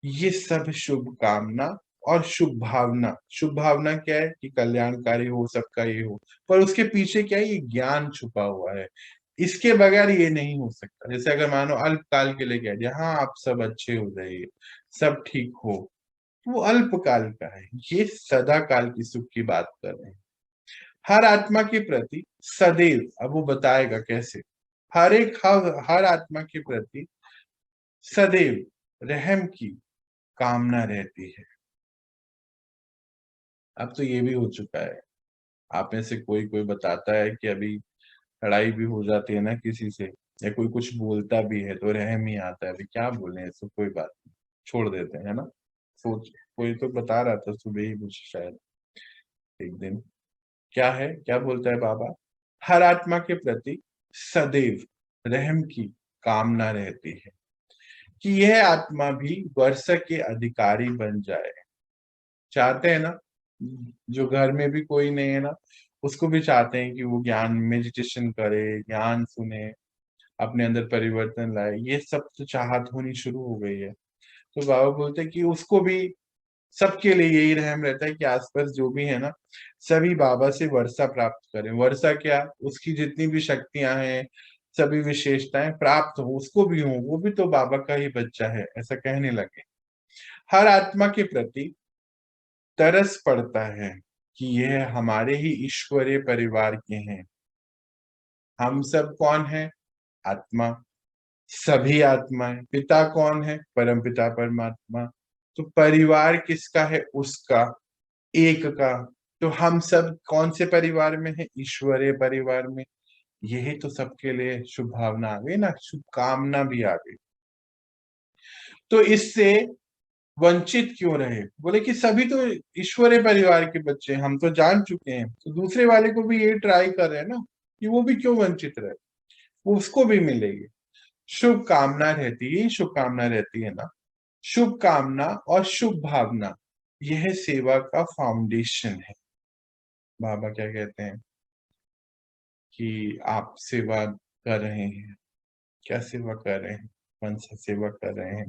ये सब शुभ कामना और शुभ भावना। शुभ भावना क्या है? कि कल्याणकारी हो, सबका ये हो, पर उसके पीछे क्या है? ये ज्ञान छुपा हुआ है, इसके बगैर ये नहीं हो सकता। जैसे अगर मानो अल्पकाल के लिए कह दिया, हाँ आप सब अच्छे हो जाइए, सब ठीक हो, वो अल्पकाल का है। ये सदा काल की सुख की बात कर रहे हैं। हर आत्मा के प्रति सदैव, अब वो बताएगा कैसे, हर आत्मा के प्रति सदैव रहम की कामना रहती है। अब तो ये भी हो चुका है, आप में से कोई कोई बताता है कि अभी लड़ाई भी हो जाती है ना किसी से, या कोई कुछ बोलता भी है तो रहम ही आता है, अभी क्या बोले, इसको कोई बात नहीं, छोड़ देते हैं, है ना। सोच, कोई तो बता रहा था सुबह ही मुझे शायद एक दिन, क्या है, क्या बोलता है बाबा, हर आत्मा के प्रति सदैव रहम की कामना रहती है कि यह आत्मा भी वर्षा के अधिकारी बन जाए। चाहते हैं ना, जो घर में भी कोई नहीं है ना, उसको भी चाहते हैं कि वो ज्ञान मेडिटेशन करे, ज्ञान सुने, अपने अंदर परिवर्तन लाए। ये सब तो चाहत होनी शुरू हो गई है। तो बाबा बोलते हैं कि उसको भी, सबके लिए यही रहम रहता है कि आसपास जो भी है ना, सभी बाबा से वर्षा प्राप्त करें। वर्षा क्या, उसकी जितनी भी शक्तियां हैं, सभी विशेषताएं प्राप्त हो, उसको भी हो, वो भी तो बाबा का ही बच्चा है, ऐसा कहने लगे। हर आत्मा के प्रति तरस पड़ता है कि यह हमारे ही ईश्वरीय परिवार के हैं। हम सब कौन है? आत्मा, सभी आत्माएं। पिता कौन है? परम पिता परमात्मा। तो परिवार किसका है? उसका, एक का। तो हम सब कौन से परिवार में है? ईश्वरीय परिवार में। यही तो सबके लिए शुभ भावना आ गई ना, शुभ कामना भी आ गई। तो इससे वंचित क्यों रहे? बोले कि सभी तो ईश्वरीय परिवार के बच्चे हैं, हम तो जान चुके हैं, तो दूसरे वाले को भी ये ट्राई कर रहे हैं ना, कि वो भी क्यों वंचित रहे, वो उसको भी मिलेगी। शुभ कामना रहती है, शुभ कामना रहती है ना। शुभ कामना और शुभ भावना, यह सेवा का फाउंडेशन है। बाबा क्या कहते हैं कि आप सेवा कर रहे हैं, क्या सेवा कर रहे हैं, कौन सा सेवा कर रहे हैं,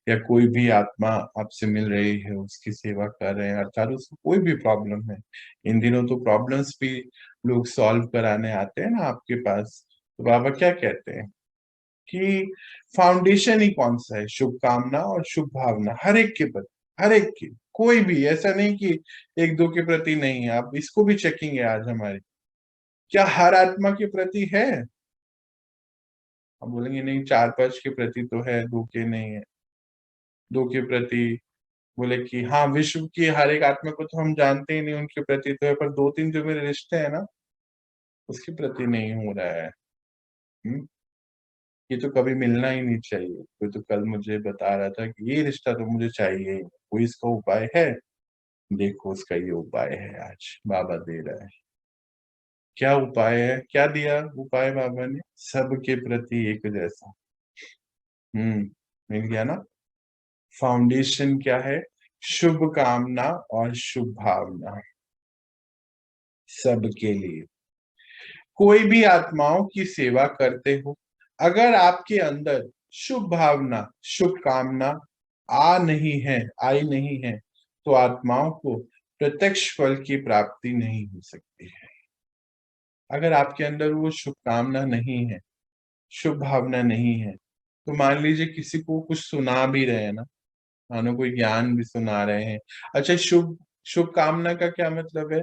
या कोई भी आत्मा आपसे मिल रही है उसकी सेवा कर रहे हैं, अर्थात उसको कोई भी प्रॉब्लम है। इन दिनों तो प्रॉब्लम्स भी लोग सॉल्व कराने आते हैं ना आपके पास। तो बाबा क्या कहते हैं कि फाउंडेशन ही कौन सा है? शुभ कामना और शुभ भावना, हर एक के प्रति, हर एक के, कोई भी ऐसा नहीं कि एक दो के प्रति नहीं है। आप इसको भी चेकिंग है आज हमारी, क्या हर आत्मा के प्रति है? हम बोलेंगे नहीं, चार पांच के प्रति तो है, दो के नहीं है। दो के प्रति, बोले कि हाँ विश्व की हर एक आत्मा को तो हम जानते ही नहीं, उनके प्रति तो है, पर दो तीन जो मेरे रिश्ते हैं ना, उसके प्रति नहीं हो रहा है। ये तो कभी मिलना ही नहीं चाहिए। कोई तो कल मुझे बता रहा था कि ये रिश्ता तो मुझे चाहिए ही नहीं, कोई इसका उपाय है? देखो उसका ये उपाय है, आज बाबा दे रहा है। क्या उपाय है? क्या दिया उपाय बाबा ने? सबके प्रति एक जैसा। मिल गया ना। फाउंडेशन क्या है? शुभ कामना और शुभ भावना, सबके लिए। कोई भी आत्माओं की सेवा करते हो, अगर आपके अंदर शुभ भावना, शुभ कामना आई नहीं है, तो आत्माओं को प्रत्यक्ष फल की प्राप्ति नहीं हो सकती है। अगर आपके अंदर वो शुभ कामना नहीं है, शुभ भावना नहीं है, तो मान लीजिए किसी को कुछ सुना भी रहे हैं ना, मानो कोई ज्ञान भी सुना रहे हैं। अच्छा, शुभ शुभ कामना का क्या मतलब है?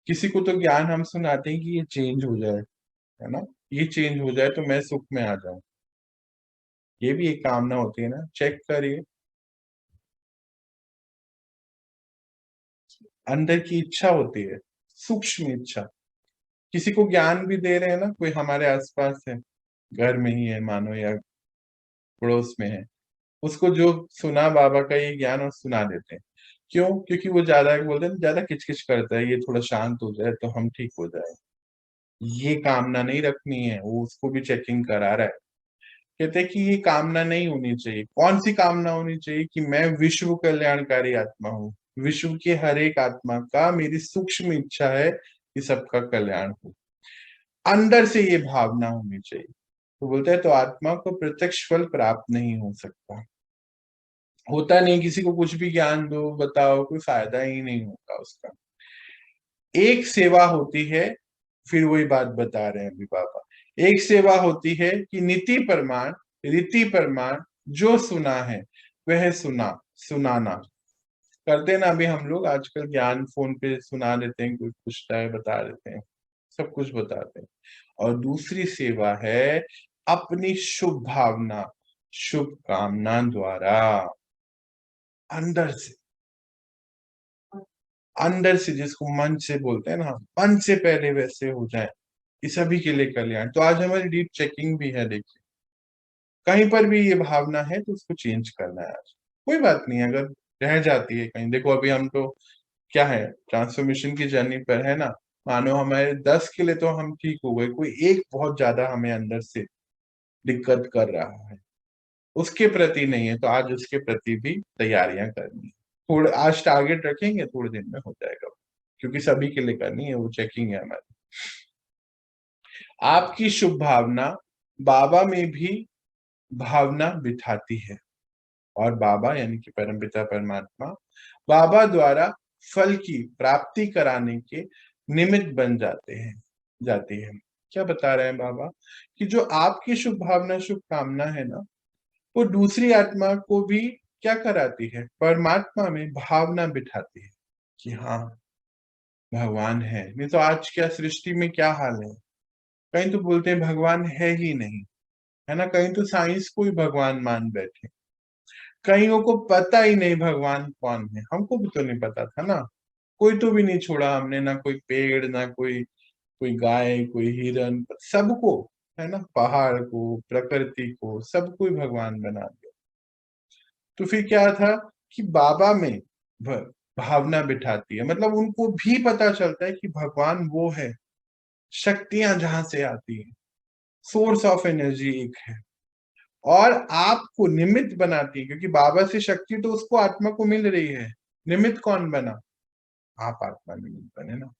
किसी को तो ज्ञान हम सुनाते हैं कि ये चेंज हो जाए, है ना, ये चेंज हो जाए तो मैं सुख में आ जाऊं। ये भी एक कामना होती है ना, चेक करिए। अंदर की इच्छा होती है, सूक्ष्म इच्छा। किसी को ज्ञान भी दे रहे हैं ना, कोई हमारे आसपास है, घर में ही है मानो, या पड़ोस में है, उसको जो सुना बाबा का ये ज्ञान और सुना देते हैं। क्यों? क्योंकि वो ज्यादा बोलते हैं ज्यादा किचकिच करता है, ये थोड़ा शांत हो जाए तो हम ठीक हो जाए। ये कामना नहीं रखनी है, वो उसको भी चेकिंग करा रहा है। कहते हैं कि ये कामना नहीं होनी चाहिए। कौन सी कामना होनी चाहिए? कि मैं विश्व कल्याणकारी आत्मा हूँ, विश्व की हर एक आत्मा का मेरी सूक्ष्म इच्छा है कि सबका कल्याण हो। अंदर से ये भावना होनी चाहिए। तो बोलते हैं तो आत्मा को प्रत्यक्ष फल प्राप्त नहीं हो सकता। होता नहीं, किसी को कुछ भी ज्ञान दो, बताओ, कोई फायदा ही नहीं होगा उसका। एक सेवा होती है, फिर वही बात बता रहे हैं अभी बाबा। एक सेवा होती है कि नीति प्रमाण, रीति प्रमाण जो सुना है वह सुनाना करते ना। अभी हम लोग आजकल ज्ञान फोन पे सुना देते हैं, कोई पूछता है बता देते हैं, सब कुछ बताते हैं। और दूसरी सेवा है अपनी शुभ भावना, शुभ कामना द्वारा, अंदर से, अंदर से, जिसको मन से बोलते हैं ना, मन से पहले वैसे हो जाए कि सभी के लिए कल्याण। तो आज हमारी डीप चेकिंग भी है। देखिए, कहीं पर भी ये भावना है तो उसको चेंज करना है आज। कोई बात नहीं अगर रह जाती है कहीं। देखो अभी हम तो क्या है, ट्रांसफॉर्मेशन की जर्नी पर है ना। मानो हमारे 10 के लिए तो हम ठीक हो गए, कोई एक बहुत ज्यादा हमें अंदर से दिक्कत कर रहा है, उसके प्रति नहीं है, तो आज उसके प्रति भी तैयारियां करनी है। थोड़े आज टारगेट रखेंगे, थोड़े दिन में हो जाएगा, क्योंकि सभी के लिए करनी है, वो चेकिंग है हमारी। आपकी शुभ भावना बाबा में भी भावना बिठाती है, और बाबा यानी कि परमपिता परमात्मा बाबा द्वारा फल की प्राप्ति कराने के निमित्त बन जाती है। क्या बता रहे हैं बाबा? कि जो आपकी शुभ भावना, शुभ कामना है ना, वो दूसरी आत्मा को भी क्या कराती है? परमात्मा में भावना बिठाती है कि हाँ, भगवान है। नहीं तो आज क्या सृष्टि में क्या हाल है, कहीं तो बोलते हैं भगवान है ही नहीं, है ना, कहीं तो साइंस को ही भगवान मान बैठे, कईयों को पता ही नहीं भगवान कौन है। हमको भी तो नहीं पता था ना, कोई तो भी नहीं छोड़ा हमने, ना कोई पेड़, ना कोई कोई गाय, कोई हिरन, सबको, है ना, पहाड़ को, प्रकृति को, सबको ही भगवान बना दिया। तो फिर क्या था कि बाबा में भावना बिठाती है, मतलब उनको भी पता चलता है कि भगवान वो है, शक्तियां जहां से आती है, सोर्स ऑफ एनर्जी एक है, और आपको निमित्त बनाती है, क्योंकि बाबा से शक्ति तो उसको आत्मा को मिल रही है। निमित्त कौन बना? आप आत्मा निमित्त बने ना।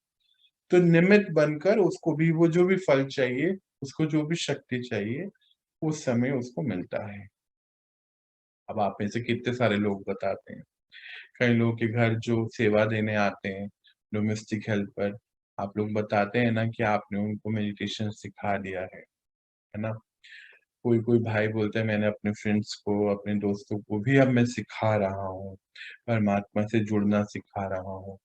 तो निमित्त बनकर उसको भी वो जो भी फल चाहिए, उसको जो भी शक्ति चाहिए, उस समय उसको मिलता है। अब आप में से कितने सारे लोग बताते हैं, कई लोगों के घर जो सेवा देने आते हैं, डोमेस्टिक हेल्पर, आप लोग बताते हैं ना कि आपने उनको मेडिटेशन सिखा दिया है ना। कोई कोई भाई बोलते हैं मैंने अपने फ्रेंड्स को, अपने दोस्तों को भी अब मैं सिखा रहा हूँ, परमात्मा से जुड़ना सिखा रहा हूँ।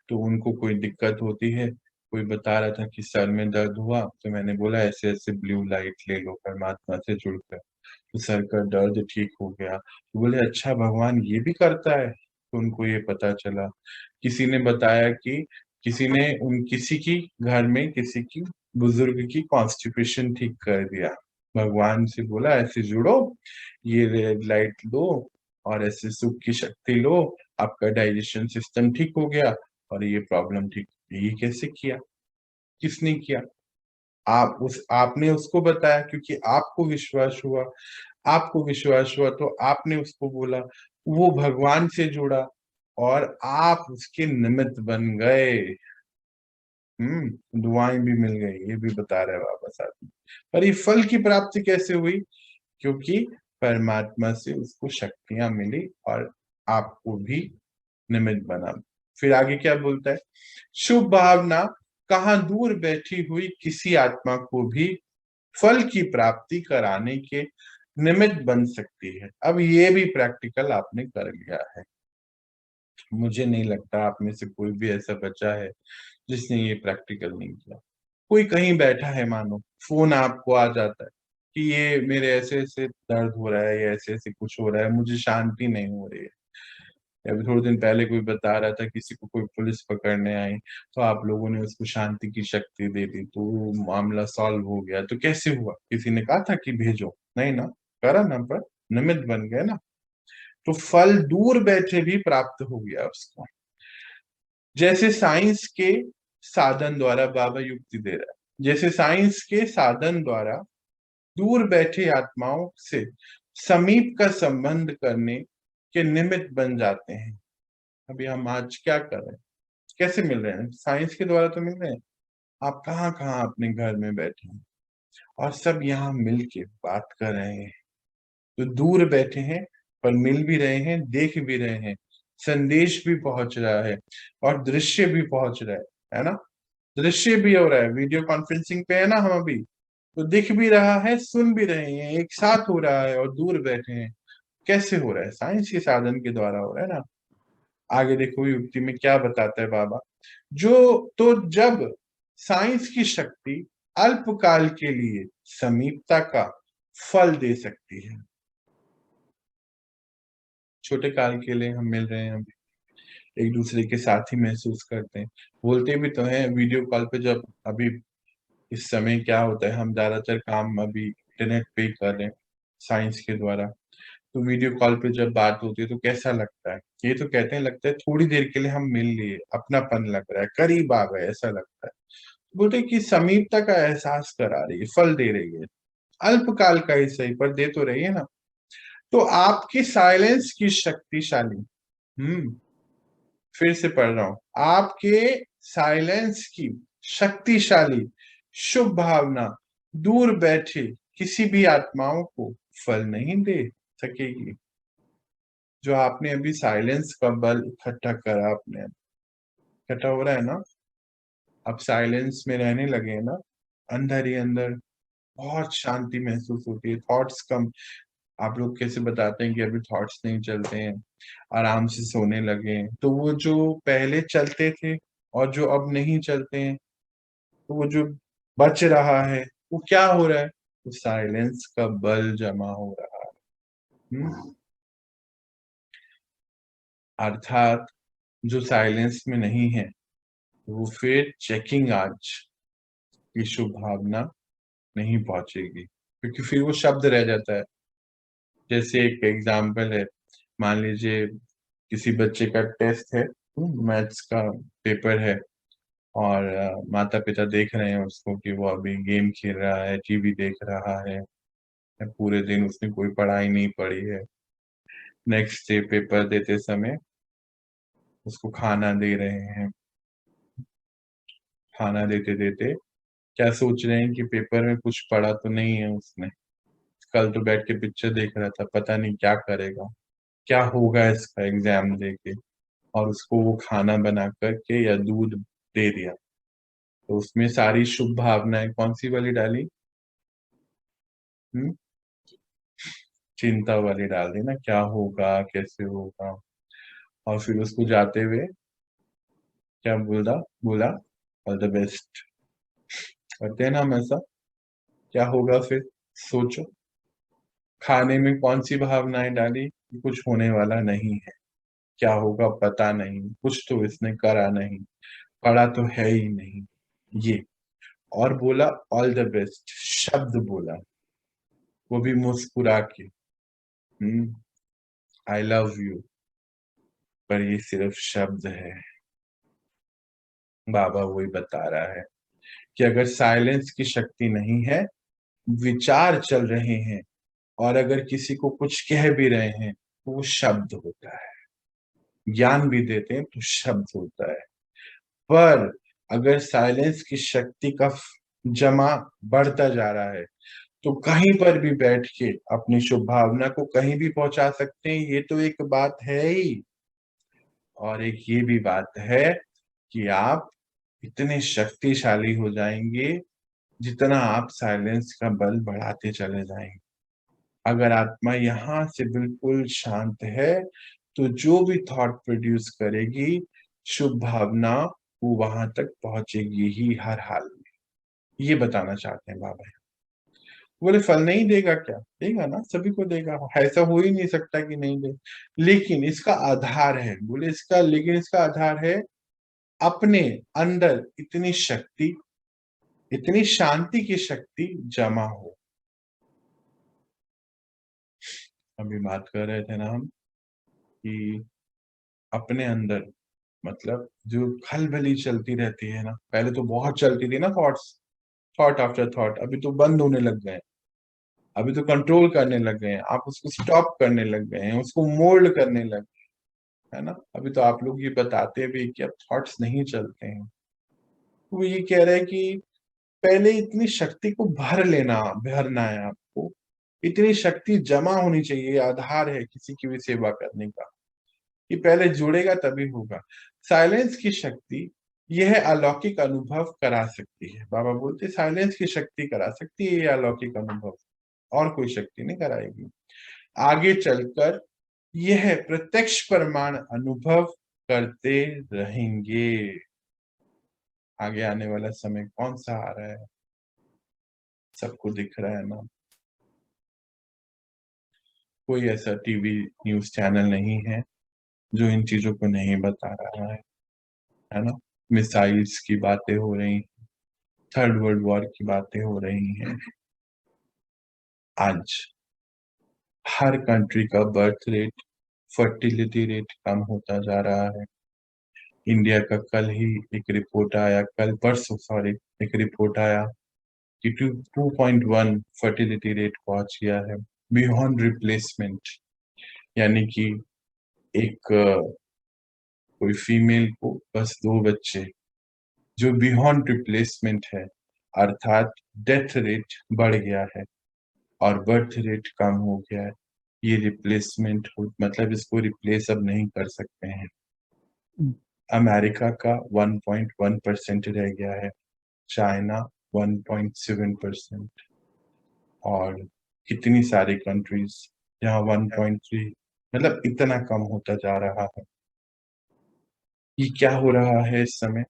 तो उनको कोई दिक्कत होती है, कोई बता रहा था कि सर में दर्द हुआ, तो मैंने बोला ऐसे ऐसे ब्लू लाइट ले लो, परमात्मा से जुड़कर तो सर का दर्द ठीक हो गया। तो बोले अच्छा, भगवान ये भी करता है? तो उनको ये पता चला। किसी ने बताया कि किसी की घर में किसी की बुजुर्ग की कॉन्स्टिपेशन ठीक कर दिया, भगवान से बोला ऐसे जुड़ो, ये रेड लाइट लो, और ऐसे सुख की शक्ति लो, आपका डाइजेशन सिस्टम ठीक हो गया, और ये प्रॉब्लम ठीक। ये कैसे किया? किसने किया? आपने उसको बताया, क्योंकि आपको विश्वास हुआ। आपको विश्वास हुआ तो आपने उसको बोला, वो भगवान से जुड़ा, और आप उसके निमित्त बन गए। दुआएं भी मिल गई, ये भी बता रहे बाबा साहब। पर ये फल की प्राप्ति कैसे हुई? क्योंकि परमात्मा से उसको शक्तियां मिली और आपको भी निमित्त बना। फिर आगे क्या बोलता है, शुभ भावना कहाँ दूर बैठी हुई किसी आत्मा को भी फल की प्राप्ति कराने के निमित्त बन सकती है। अब ये भी प्रैक्टिकल आपने कर लिया है। मुझे नहीं लगता आप में से कोई भी ऐसा बचा है जिसने ये प्रैक्टिकल नहीं किया। कोई कहीं बैठा है, मानो फोन आपको आ जाता है कि ये मेरे ऐसे ऐसे दर्द हो रहा है या ऐसे ऐसे कुछ हो रहा है, मुझे शांति नहीं हो रही है। अभी थोड़े दिन पहले कोई बता रहा था किसी को कोई पुलिस पकड़ने आई तो आप लोगों ने उसको शांति की शक्ति दे दी तो वो मामला सॉल्व हो गया। तो कैसे हुआ? किसी ने कहा था कि भेजो? नहीं ना, करा ना, पर निमित्त बन गए ना। तो फल दूर बैठे भी प्राप्त हो गया उसको। जैसे साइंस के साधन द्वारा, बाबा युक्ति दे रहा है, जैसे साइंस के साधन द्वारा दूर बैठे आत्माओं से समीप का संबंध करने के निमित्त बन जाते हैं। अभी हम आज क्या कर रहे हैं, कैसे मिल रहे हैं? साइंस के द्वारा तो मिल रहे हैं। आप कहाँ कहाँ अपने घर में बैठे हैं और सब यहाँ मिल के बात कर रहे हैं। तो दूर बैठे हैं पर मिल भी रहे हैं, देख भी रहे हैं, संदेश भी पहुंच रहा है और दृश्य भी पहुंच रहा है ना? दृश्य भी हो रहा है, वीडियो कॉन्फ्रेंसिंग पे है ना हम अभी, तो दिख भी रहा है, सुन भी रहे हैं, एक साथ हो रहा है और दूर बैठे हैं। कैसे हो रहा है? साइंस के साधन के द्वारा हो रहा है ना। आगे देखो युक्ति में क्या बताता है बाबा, जो तो जब साइंस की शक्ति अल्पकाल के लिए समीपता का फल दे सकती है। छोटे काल के लिए हम मिल रहे हैं, अभी एक दूसरे के साथ ही महसूस करते हैं, बोलते भी तो हैं वीडियो कॉल पे। जब अभी इस समय क्या होता है, हम ज्यादातर काम अभी इंटरनेट पे ही कर रहे हैं साइंस के द्वारा। तो वीडियो कॉल पे जब बात होती है तो कैसा लगता है? ये तो कहते हैं लगता है थोड़ी देर के लिए हम मिल लिए, अपनापन लग रहा है, करीब आ गए ऐसा लगता है। बोलते हैं कि समीपता का एहसास करा रही है, फल दे रही है। अल्पकाल का ही सही, पर दे तो रही है ना। तो आपकी साइलेंस की शक्तिशाली, फिर से पढ़ रहा हूं, आपके साइलेंस की शक्तिशाली शुभ भावना दूर बैठे किसी भी आत्माओं को फल नहीं दे सकेगी। जो आपने अभी साइलेंस का बल इकट्ठा करा, आपने इकट्ठा हो रहा है ना, अब साइलेंस में रहने लगे हैं ना, अंदर ही अंदर बहुत शांति महसूस होती है, थॉट्स कम। आप लोग कैसे बताते हैं कि अभी थॉट्स नहीं चलते हैं, आराम से सोने लगे हैं। तो वो जो पहले चलते थे और जो अब नहीं चलते हैं, तो वो जो बच रहा है वो क्या हो रहा है? तो साइलेंस का बल जमा हो रहा है। अर्थात जो साइलेंस में नहीं है वो फिर चेकिंग आज की शुभ भावना नहीं पहुंचेगी, क्योंकि फिर वो शब्द रह जाता है। जैसे एक एग्जाम्पल है, मान लीजिए किसी बच्चे का टेस्ट है, मैथ्स का पेपर है, और माता पिता देख रहे हैं उसको कि वो अभी गेम खेल रहा है, टीवी देख रहा है, पूरे दिन उसने कोई पढ़ाई नहीं पढ़ी है। नेक्स्ट डे पेपर देते समय उसको खाना दे रहे हैं, खाना देते देते क्या सोच रहे हैं कि पेपर में कुछ पढ़ा तो नहीं है उसने, कल तो बैठ के पिक्चर देख रहा था, पता नहीं क्या करेगा, क्या होगा इसका एग्जाम दे के, और उसको वो खाना बना करके या दूध दे दिया। तो उसमें सारी शुभ भावनाएं कौन सी वाली डाली? हम्म, चिंता वाली डाल दी ना, क्या होगा, कैसे होगा। और फिर उसको जाते हुए क्या बोला? बोला ऑल द बेस्ट। करते हैं ना हम ऐसा? क्या होगा फिर? सोचो। खाने में कौन सी भावनाएं डाली कि कुछ होने वाला नहीं है, क्या होगा पता नहीं, कुछ तो इसने करा नहीं, पढ़ा तो है ही नहीं ये। और बोला ऑल द बेस्ट, शब्द बोला, वो भी मुस्कुरा के, आई लव यू, पर ये सिर्फ शब्द है। बाबा वही बता रहा है कि अगर साइलेंस की शक्ति नहीं है, विचार चल रहे हैं, और अगर किसी को कुछ कह भी रहे हैं तो वो शब्द होता है, ज्ञान भी देते हैं तो शब्द होता है। पर अगर साइलेंस की शक्ति का जमा बढ़ता जा रहा है तो कहीं पर भी बैठ के अपनी शुभ भावना को कहीं भी पहुंचा सकते हैं, ये तो एक बात है ही। और एक ये भी बात है कि आप इतने शक्तिशाली हो जाएंगे जितना आप साइलेंस का बल बढ़ाते चले जाएंगे। अगर आत्मा यहां से बिल्कुल शांत है तो जो भी थॉट प्रोड्यूस करेगी, शुभ भावना, वो वहां तक पहुंचेगी ही हर हाल में। ये बताना चाहते हैं बाबा। बोले फल नहीं देगा क्या? देगा ना, सभी को देगा, ऐसा हो ही नहीं सकता कि नहीं दे। लेकिन इसका आधार है, बोले इसका, लेकिन इसका आधार है अपने अंदर इतनी शक्ति, इतनी शांति की शक्ति जमा हो। अभी बात कर रहे थे ना हम कि अपने अंदर, मतलब जो खलबली चलती रहती है ना, पहले तो बहुत चलती थी ना, थॉट्स, थॉट आफ्टर थॉट, अभी तो बंद होने लग गए। अभी तो कंट्रोल करने लग गए हैं, आप उसको स्टॉप करने लग गए हैं, उसको मोल्ड करने लग गए, है ना। अभी तो आप लोग ये बताते भी कि अब थॉट्स नहीं चलते हैं। तो वो ये कह रहे हैं कि पहले इतनी शक्ति को भरना है आपको, इतनी शक्ति जमा होनी चाहिए। ये आधार है किसी की भी सेवा करने का, ये पहले जुड़ेगा तभी होगा। साइलेंस की शक्ति यह अलौकिक अनुभव करा सकती है। बाबा बोलते साइलेंस की शक्ति करा सकती है ये अलौकिक अनुभव, और कोई शक्ति नहीं कराएगी। आगे चलकर यह प्रत्यक्ष प्रमाण अनुभव करते रहेंगे। आगे आने वाला समय कौन सा आ रहा है, सबको दिख रहा है ना। कोई ऐसा टीवी न्यूज चैनल नहीं है जो इन चीजों को नहीं बता रहा है ना। मिसाइल्स की बातें हो रही, थर्ड वर्ल्ड वॉर की बातें हो रही हैं। आज हर कंट्री का बर्थ रेट, फर्टिलिटी रेट कम होता जा रहा है। इंडिया का कल ही एक रिपोर्ट आया, कल परसों सॉरी, एक रिपोर्ट आया कि 2.1 फर्टिलिटी रेट पहुंच गया है, बियॉन्ड रिप्लेसमेंट। यानी कि एक कोई फीमेल को बस 2 बच्चे, जो बियॉन्ड रिप्लेसमेंट है, अर्थात डेथ रेट बढ़ गया है और बर्थ रेट कम हो गया है। ये रिप्लेसमेंट मतलब इसको रिप्लेस अब नहीं कर सकते हैं। अमेरिका का 1.1% रह गया है, चाइना 1.7%, और कितनी सारी कंट्रीज जहाँ 1.3, मतलब इतना कम होता जा रहा है। ये क्या हो रहा है इस समय?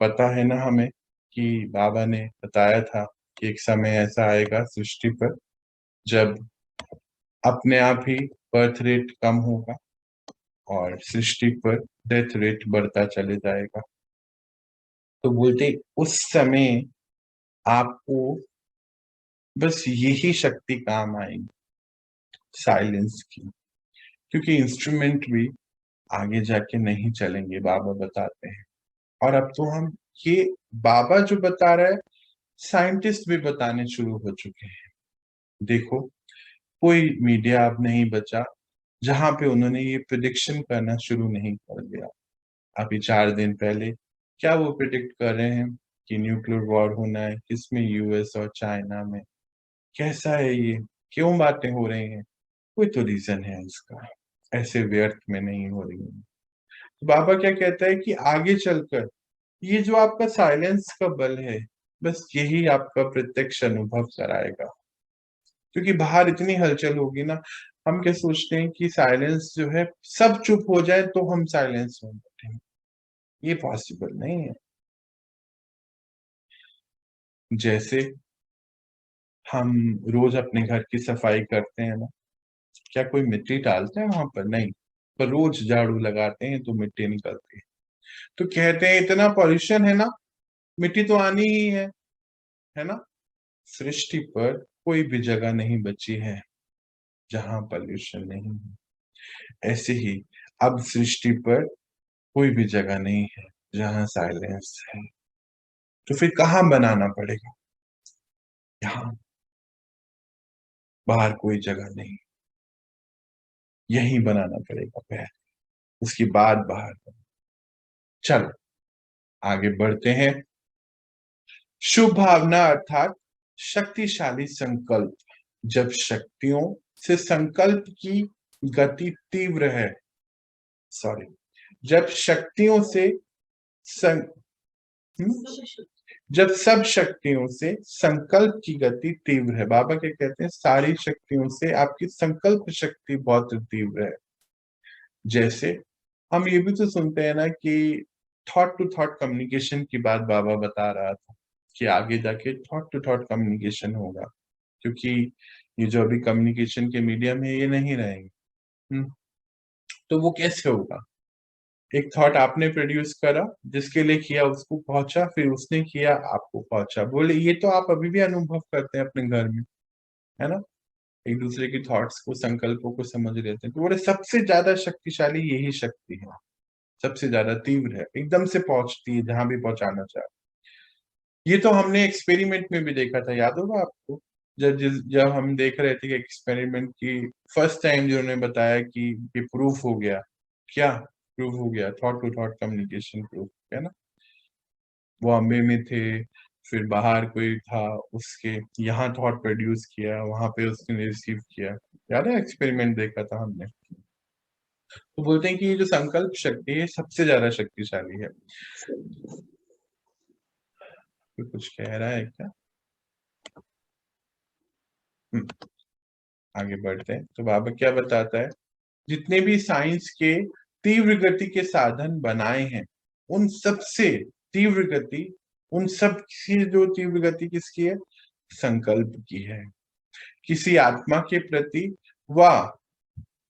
पता है ना हमें कि बाबा ने बताया था कि एक समय ऐसा आएगा सृष्टि पर जब अपने आप ही बर्थ रेट कम होगा और सृष्टि पर डेथ रेट बढ़ता चले जाएगा। तो बोलते उस समय आपको बस यही शक्ति काम आएगी, साइलेंस की। क्योंकि इंस्ट्रूमेंट भी आगे जाके नहीं चलेंगे, बाबा बताते हैं। और अब तो हम ये बाबा जो बता रहा है, साइंटिस्ट भी बताने शुरू हो चुके हैं। देखो, कोई मीडिया अब नहीं बचा जहां पे उन्होंने ये प्रिडिक्शन करना शुरू नहीं कर दिया। अभी 4 दिन पहले क्या वो प्रिडिक्ट कर रहे हैं कि न्यूक्लियर वॉर होना है, किसमें, यूएस और चाइना में। कैसा है ये, क्यों बातें हो रही हैं? कोई तो रीजन है इसका, ऐसे व्यर्थ में नहीं हो रही है। तो बाबा क्या कहता है कि आगे चलकर ये जो आपका साइलेंस का बल है, बस यही आपका प्रत्यक्ष अनुभव कराएगा। क्योंकि बाहर इतनी हलचल होगी ना, हम क्या सोचते हैं कि साइलेंस जो है, सब चुप हो जाए तो हम साइलेंस में बैठेंगे। ये पॉसिबल नहीं है। जैसे हम रोज अपने घर की सफाई करते हैं ना, क्या कोई मिट्टी डालते हैं वहां पर? नहीं, पर रोज झाड़ू लगाते हैं तो मिट्टी निकलती है। तो कहते हैं इतना पॉल्यूशन है ना, मिट्टी तो आनी ही है ना। सृष्टि पर कोई भी जगह नहीं बची है जहां पॉल्यूशन नहीं है। ऐसे ही अब सृष्टि पर कोई भी जगह नहीं है जहां साइलेंस है। तो फिर कहाँ बनाना पड़ेगा? यहाँ, बाहर कोई जगह नहीं, यहीं बनाना पड़ेगा पहले, उसके बाद बाहर। चलो आगे बढ़ते हैं। शुभ भावना अर्थात शक्तिशाली संकल्प, जब शक्तियों से संकल्प की गति तीव्र है, सॉरी, जब शक्तियों से सं, जब सब शक्तियों से संकल्प की गति तीव्र है। बाबा क्या कहते हैं, सारी शक्तियों से आपकी संकल्प शक्ति बहुत तीव्र है। जैसे हम ये भी तो सुनते हैं ना कि थॉट टू थॉट कम्युनिकेशन की बात बाबा बता रहा था कि आगे जाके थॉट टू थॉट कम्युनिकेशन होगा, क्योंकि ये जो अभी कम्युनिकेशन के मीडियम है ये नहीं रहेंगे। तो वो कैसे होगा? एक थॉट आपने प्रोड्यूस करा, जिसके लिए किया उसको पहुंचा, फिर उसने किया आपको पहुंचा। बोले ये तो आप अभी भी अनुभव करते हैं अपने घर में, है ना? एक दूसरे की थॉट्स को, संकल्पों को समझ लेते हैं। तो बोले सबसे ज्यादा शक्तिशाली यही शक्ति है, सबसे ज्यादा तीव्र है, एकदम से पहुंचती है जहां भी पहुंचाना चाहे। ये तो हमने एक्सपेरिमेंट में भी देखा था, याद होगा आपको? जब हम देख रहे थे कि एक्सपेरिमेंट की फर्स्ट टाइम जिन्होंने बताया कि ये प्रूफ हो गया, क्या प्रूफ हो गया? Thought to thought communication proof, है ना? वो अम्बे में थे, फिर बाहर कोई था, उसके यहाँ थॉट प्रोड्यूस किया, वहां पे उसने रिसीव किया। याद है एक्सपेरिमेंट देखा था हमने? तो बोलते हैं कि ये जो संकल्प शक्ति है सबसे ज्यादा शक्तिशाली है। तो कुछ कह रहा है क्या? आगे बढ़ते हैं। तो बाबा क्या बताता है, जितने भी साइंस के तीव्र गति के साधन बनाए हैं, उन सबसे तीव्र गति, उन सब की जो तीव्र गति किसकी है? संकल्प की है। किसी आत्मा के प्रति व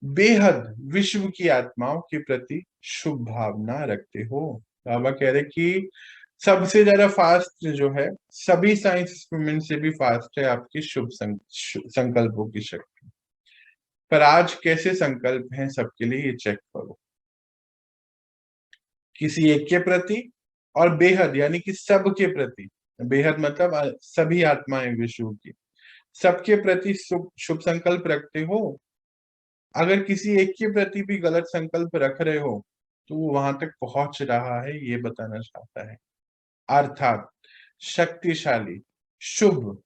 बेहद विश्व की आत्माओं के प्रति शुभ भावना रखते हो। बाबा कह रहे कि सबसे ज्यादा फास्ट जो है, सभी साइंस एक्सपेरिमेंट से भी फास्ट है आपकी शुभ संकल्पों की शक्ति। पर आज कैसे संकल्प हैं सबके लिए, ये चेक करो। किसी एक के प्रति और बेहद यानी कि सब के प्रति, बेहद मतलब सभी आत्माएं विश्व की, सबके प्रति शुभ संकल्प रखते हो। अगर किसी एक के प्रति भी गलत संकल्प रख रहे हो तो वो वहां तक पहुंच रहा है, ये बताना चाहता है। अर्थात शक्तिशाली, शुभ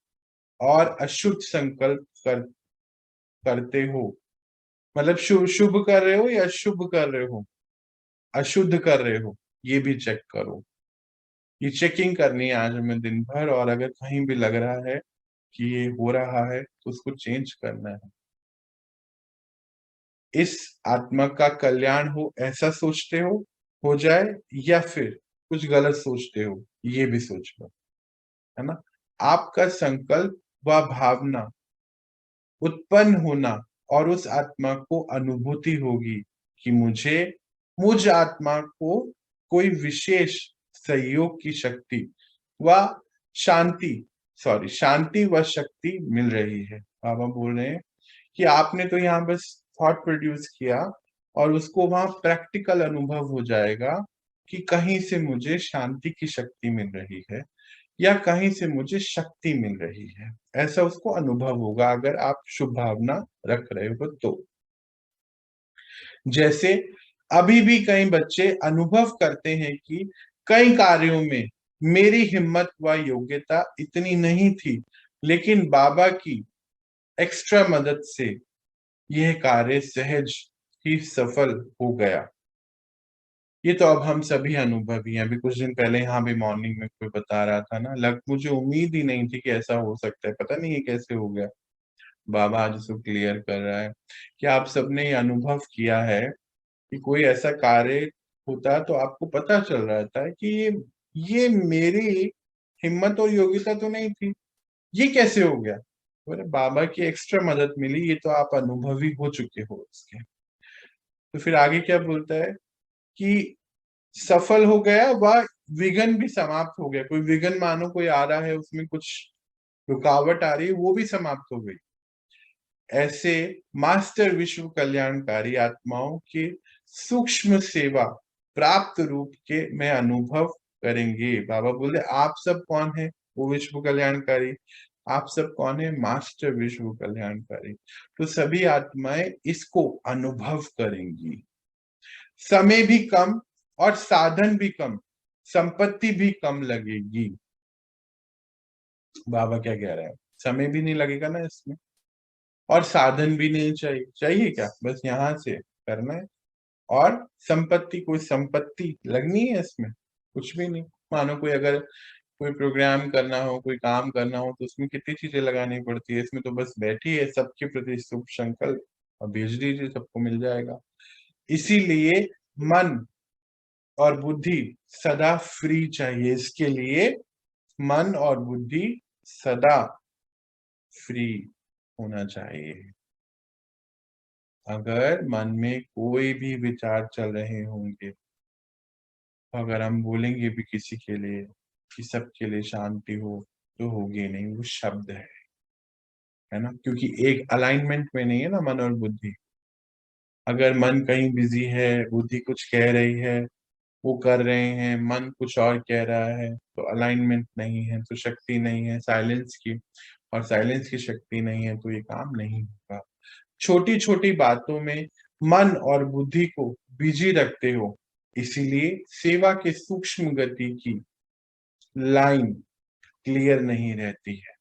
और अशुभ संकल्प करते हो, मतलब शुभ शुभ कर रहे हो या शुभ कर रहे हो, अशुद्ध कर रहे हो, ये भी चेक करो। ये चेकिंग करनी है आज हमें दिन भर, और अगर कहीं भी लग रहा है कि ये हो रहा है तो उसको चेंज करना है। इस आत्मा का कल्याण हो ऐसा सोचते हो जाए, या फिर कुछ गलत सोचते हो, ये भी सोच लो, है ना? आपका संकल्प व भावना उत्पन्न होना, और उस आत्मा को अनुभूति होगी कि मुझ आत्मा को कोई विशेष सहयोग की शक्ति व शांति, शांति व शक्ति मिल रही है। बाबा बोल रहे हैं कि आपने तो यहाँ बस थॉट प्रोड्यूस किया, और उसको वहां प्रैक्टिकल अनुभव हो जाएगा कि कहीं से मुझे शांति की शक्ति मिल रही है, या कहीं से मुझे शक्ति मिल रही है। ऐसा उसको अनुभव होगा अगर आप शुभ भावना रख रहे हो तो। जैसे अभी भी कई बच्चे अनुभव करते हैं कि कई कार्यों में मेरी हिम्मत व योग्यता इतनी नहीं थी, लेकिन बाबा की एक्स्ट्रा मदद से यह कार्य सहज ही सफल हो गया। ये तो अब हम सभी अनुभवी हैं। अभी कुछ दिन पहले यहाँ भी मॉर्निंग में कोई बता रहा था ना, मुझे उम्मीद ही नहीं थी कि ऐसा हो सकता है, पता नहीं ये कैसे हो गया। बाबा आज उसको क्लियर कर रहा है कि आप सबने ये अनुभव किया है कि कोई ऐसा कार्य होता है तो आपको पता चल रहा था कि ये मेरी हिम्मत और योग्यता तो नहीं थी, ये कैसे हो गया? बोले बाबा की एक्स्ट्रा मदद मिली, ये तो आप अनुभवी हो चुके हो इसके। तो फिर आगे क्या बोलता है कि सफल हो गया व विघ्न भी समाप्त हो गया। कोई विघ्न मानो कोई आ रहा है, उसमें कुछ रुकावट आ रही है, वो भी समाप्त हो गई। ऐसे मास्टर विश्व कल्याणकारी आत्माओं के सूक्ष्म सेवा प्राप्त रूप के में अनुभव करेंगे। बाबा बोले आप सब कौन है? वो विश्व कल्याणकारी। आप सब कौन है? मास्टर विश्व कल्याणकारी। तो सभी आत्माएं इसको अनुभव करेंगी। समय भी कम और साधन भी कम, संपत्ति भी कम लगेगी। बाबा क्या कह रहे हैं, समय भी नहीं लगेगा ना इसमें, और साधन भी नहीं चाहिए। चाहिए क्या, बस यहाँ से करना है। और संपत्ति, कोई संपत्ति लगनी है इसमें, कुछ भी नहीं। मानो कोई अगर कोई प्रोग्राम करना हो, कोई काम करना हो, तो उसमें कितनी चीजें लगानी पड़ती है। इसमें तो बस बैठी है, सबके प्रति शुभ संकल्प और भेज दीजिए, सबको मिल जाएगा। इसीलिए मन और बुद्धि सदा फ्री चाहिए। इसके लिए मन और बुद्धि सदा फ्री होना चाहिए। अगर मन में कोई भी विचार चल रहे होंगे, अगर हम बोलेंगे भी किसी के लिए कि सबके लिए शांति हो, तो होगी नहीं, वो शब्द है ना, क्योंकि एक अलाइनमेंट में नहीं है ना मन और बुद्धि। अगर मन कहीं बिजी है, बुद्धि कुछ कह रही है, वो कर रहे हैं, मन कुछ और कह रहा है, तो अलाइनमेंट नहीं है, तो शक्ति नहीं है साइलेंस की, और साइलेंस की शक्ति नहीं है, तो ये काम नहीं होगा। छोटी छोटी बातों में मन और बुद्धि को बिजी रखते हो, इसीलिए सेवा के सूक्ष्म गति की लाइन क्लियर नहीं रहती है।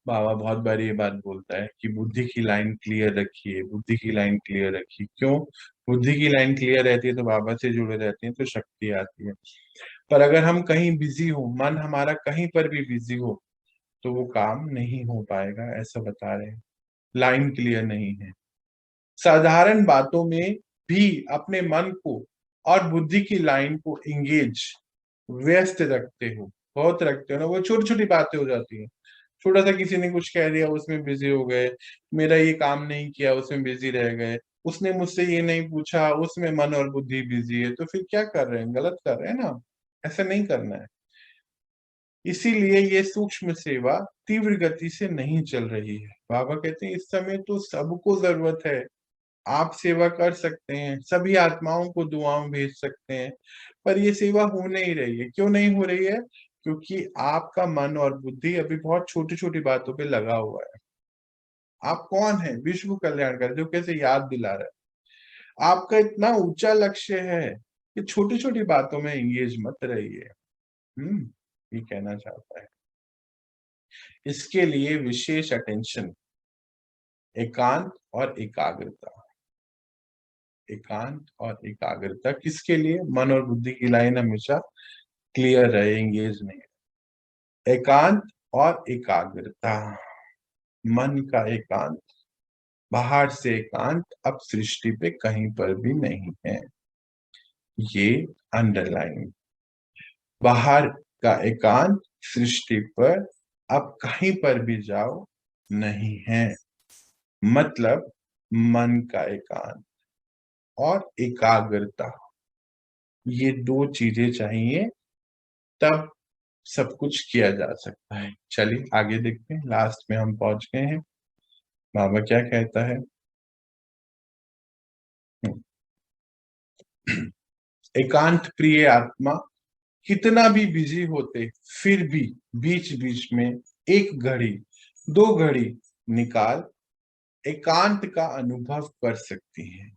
बाबा बहुत बार ये बात बोलता है कि बुद्धि की लाइन क्लियर रखिए, बुद्धि की लाइन क्लियर रखिए। क्यों? बुद्धि की लाइन क्लियर रहती है तो बाबा से जुड़े रहते हैं, तो शक्ति आती है। पर अगर हम कहीं बिजी हो, मन हमारा कहीं पर भी बिजी हो, तो वो काम नहीं हो पाएगा, ऐसा बता रहे हैं। लाइन क्लियर नहीं है। साधारण बातों में भी अपने मन को और बुद्धि की लाइन को इंगेज, व्यस्त रखते हो, बहुत रखते हो ना। वो छोटी छोटी बातें हो जाती है, छोटा सा किसी ने कुछ कह दिया, उसमें बिजी हो गए। मेरा ये काम नहीं किया, उसमें बिजी रह गए। उसने मुझसे ये नहीं पूछा, उसमें मन और बुद्धि बिजी है। तो फिर क्या कर रहे हैं, गलत कर रहे हैं ना। ऐसा नहीं करना है। इसीलिए ये सूक्ष्म सेवा तीव्र गति से नहीं चल रही है। बाबा कहते हैं इस समय तो सबको जरूरत है, आप सेवा कर सकते हैं, सभी आत्माओं को दुआओं भेज सकते हैं, पर ये सेवा हो नहीं रही है। क्यों नहीं हो रही है? क्योंकि आपका मन और बुद्धि अभी बहुत छोटी छोटी बातों पे लगा हुआ है। आप कौन है? विश्व कल्याणकारी, जो कैसे याद दिला रहा है। आपका इतना ऊंचा लक्ष्य है कि छोटी छोटी बातों में एंगेज मत रहिए। ये कहना चाहता है। इसके लिए विशेष अटेंशन, एकांत और एकाग्रता। एकांत और एकाग्रता किसके लिए? मन और बुद्धि की लाइन हमेशा क्लियर रहे, एंगेज नहीं। एकांत और एकाग्रता, मन का एकांत, बाहर से एकांत अब सृष्टि पे कहीं पर भी नहीं है। ये अंडरलाइन, बाहर का एकांत सृष्टि पर अब कहीं पर भी जाओ नहीं है। मतलब मन का एकांत और एकाग्रता, ये दो चीजें चाहिए, तब सब कुछ किया जा सकता है। चलिए आगे देखते हैं, लास्ट में हम पहुंच गए हैं। बाबा क्या कहता है? एकांत प्रिय आत्मा कितना भी बिजी होते, फिर भी बीच बीच में एक घड़ी, दो घड़ी निकाल एकांत का अनुभव कर सकती है।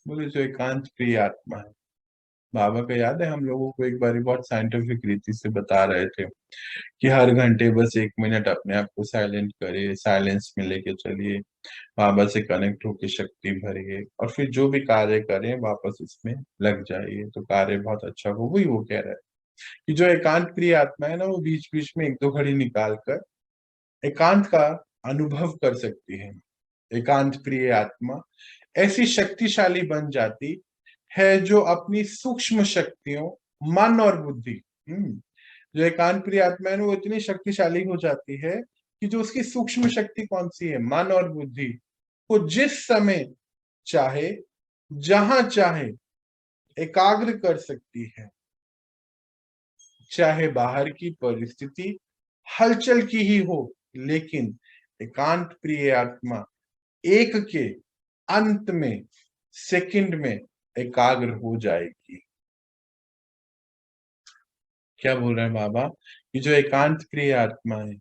बोले जो एकांत प्रिय आत्मा है। बाबा का याद है, हम लोगों को एक बार बहुत साइंटिफिक रीति से बता रहे थे कि हर घंटे बस 1 मिनट अपने आप को साइलेंट करिए, साइलेंस में लेके चलिए, बाबा से कनेक्ट होकर शक्ति भरिए, और फिर जो भी कार्य करें वापस उसमें लग जाइए, तो कार्य बहुत अच्छा हो। वही वो कह रहा है कि जो एकांत प्रिय आत्मा है ना, वो बीच बीच में एक दो घड़ी निकाल कर एकांत का अनुभव कर सकती है। एकांत प्रिय आत्मा ऐसी शक्तिशाली बन जाती है जो अपनी सूक्ष्म शक्तियों, मन और बुद्धि, जो एकांत प्रिय आत्मा है ना, वो इतनी शक्तिशाली हो जाती है कि जो उसकी सूक्ष्म शक्ति कौन सी है, मन और बुद्धि, वो जिस समय चाहे, जहां चाहे एकाग्र कर सकती है। चाहे बाहर की परिस्थिति हलचल की ही हो, लेकिन एकांत प्रिय आत्मा एक के अंत में, सेकंड में एकाग्र हो जाएगी। क्या बोल रहे हैं बाबा? कि जो एकांत प्रिय आत्मा है,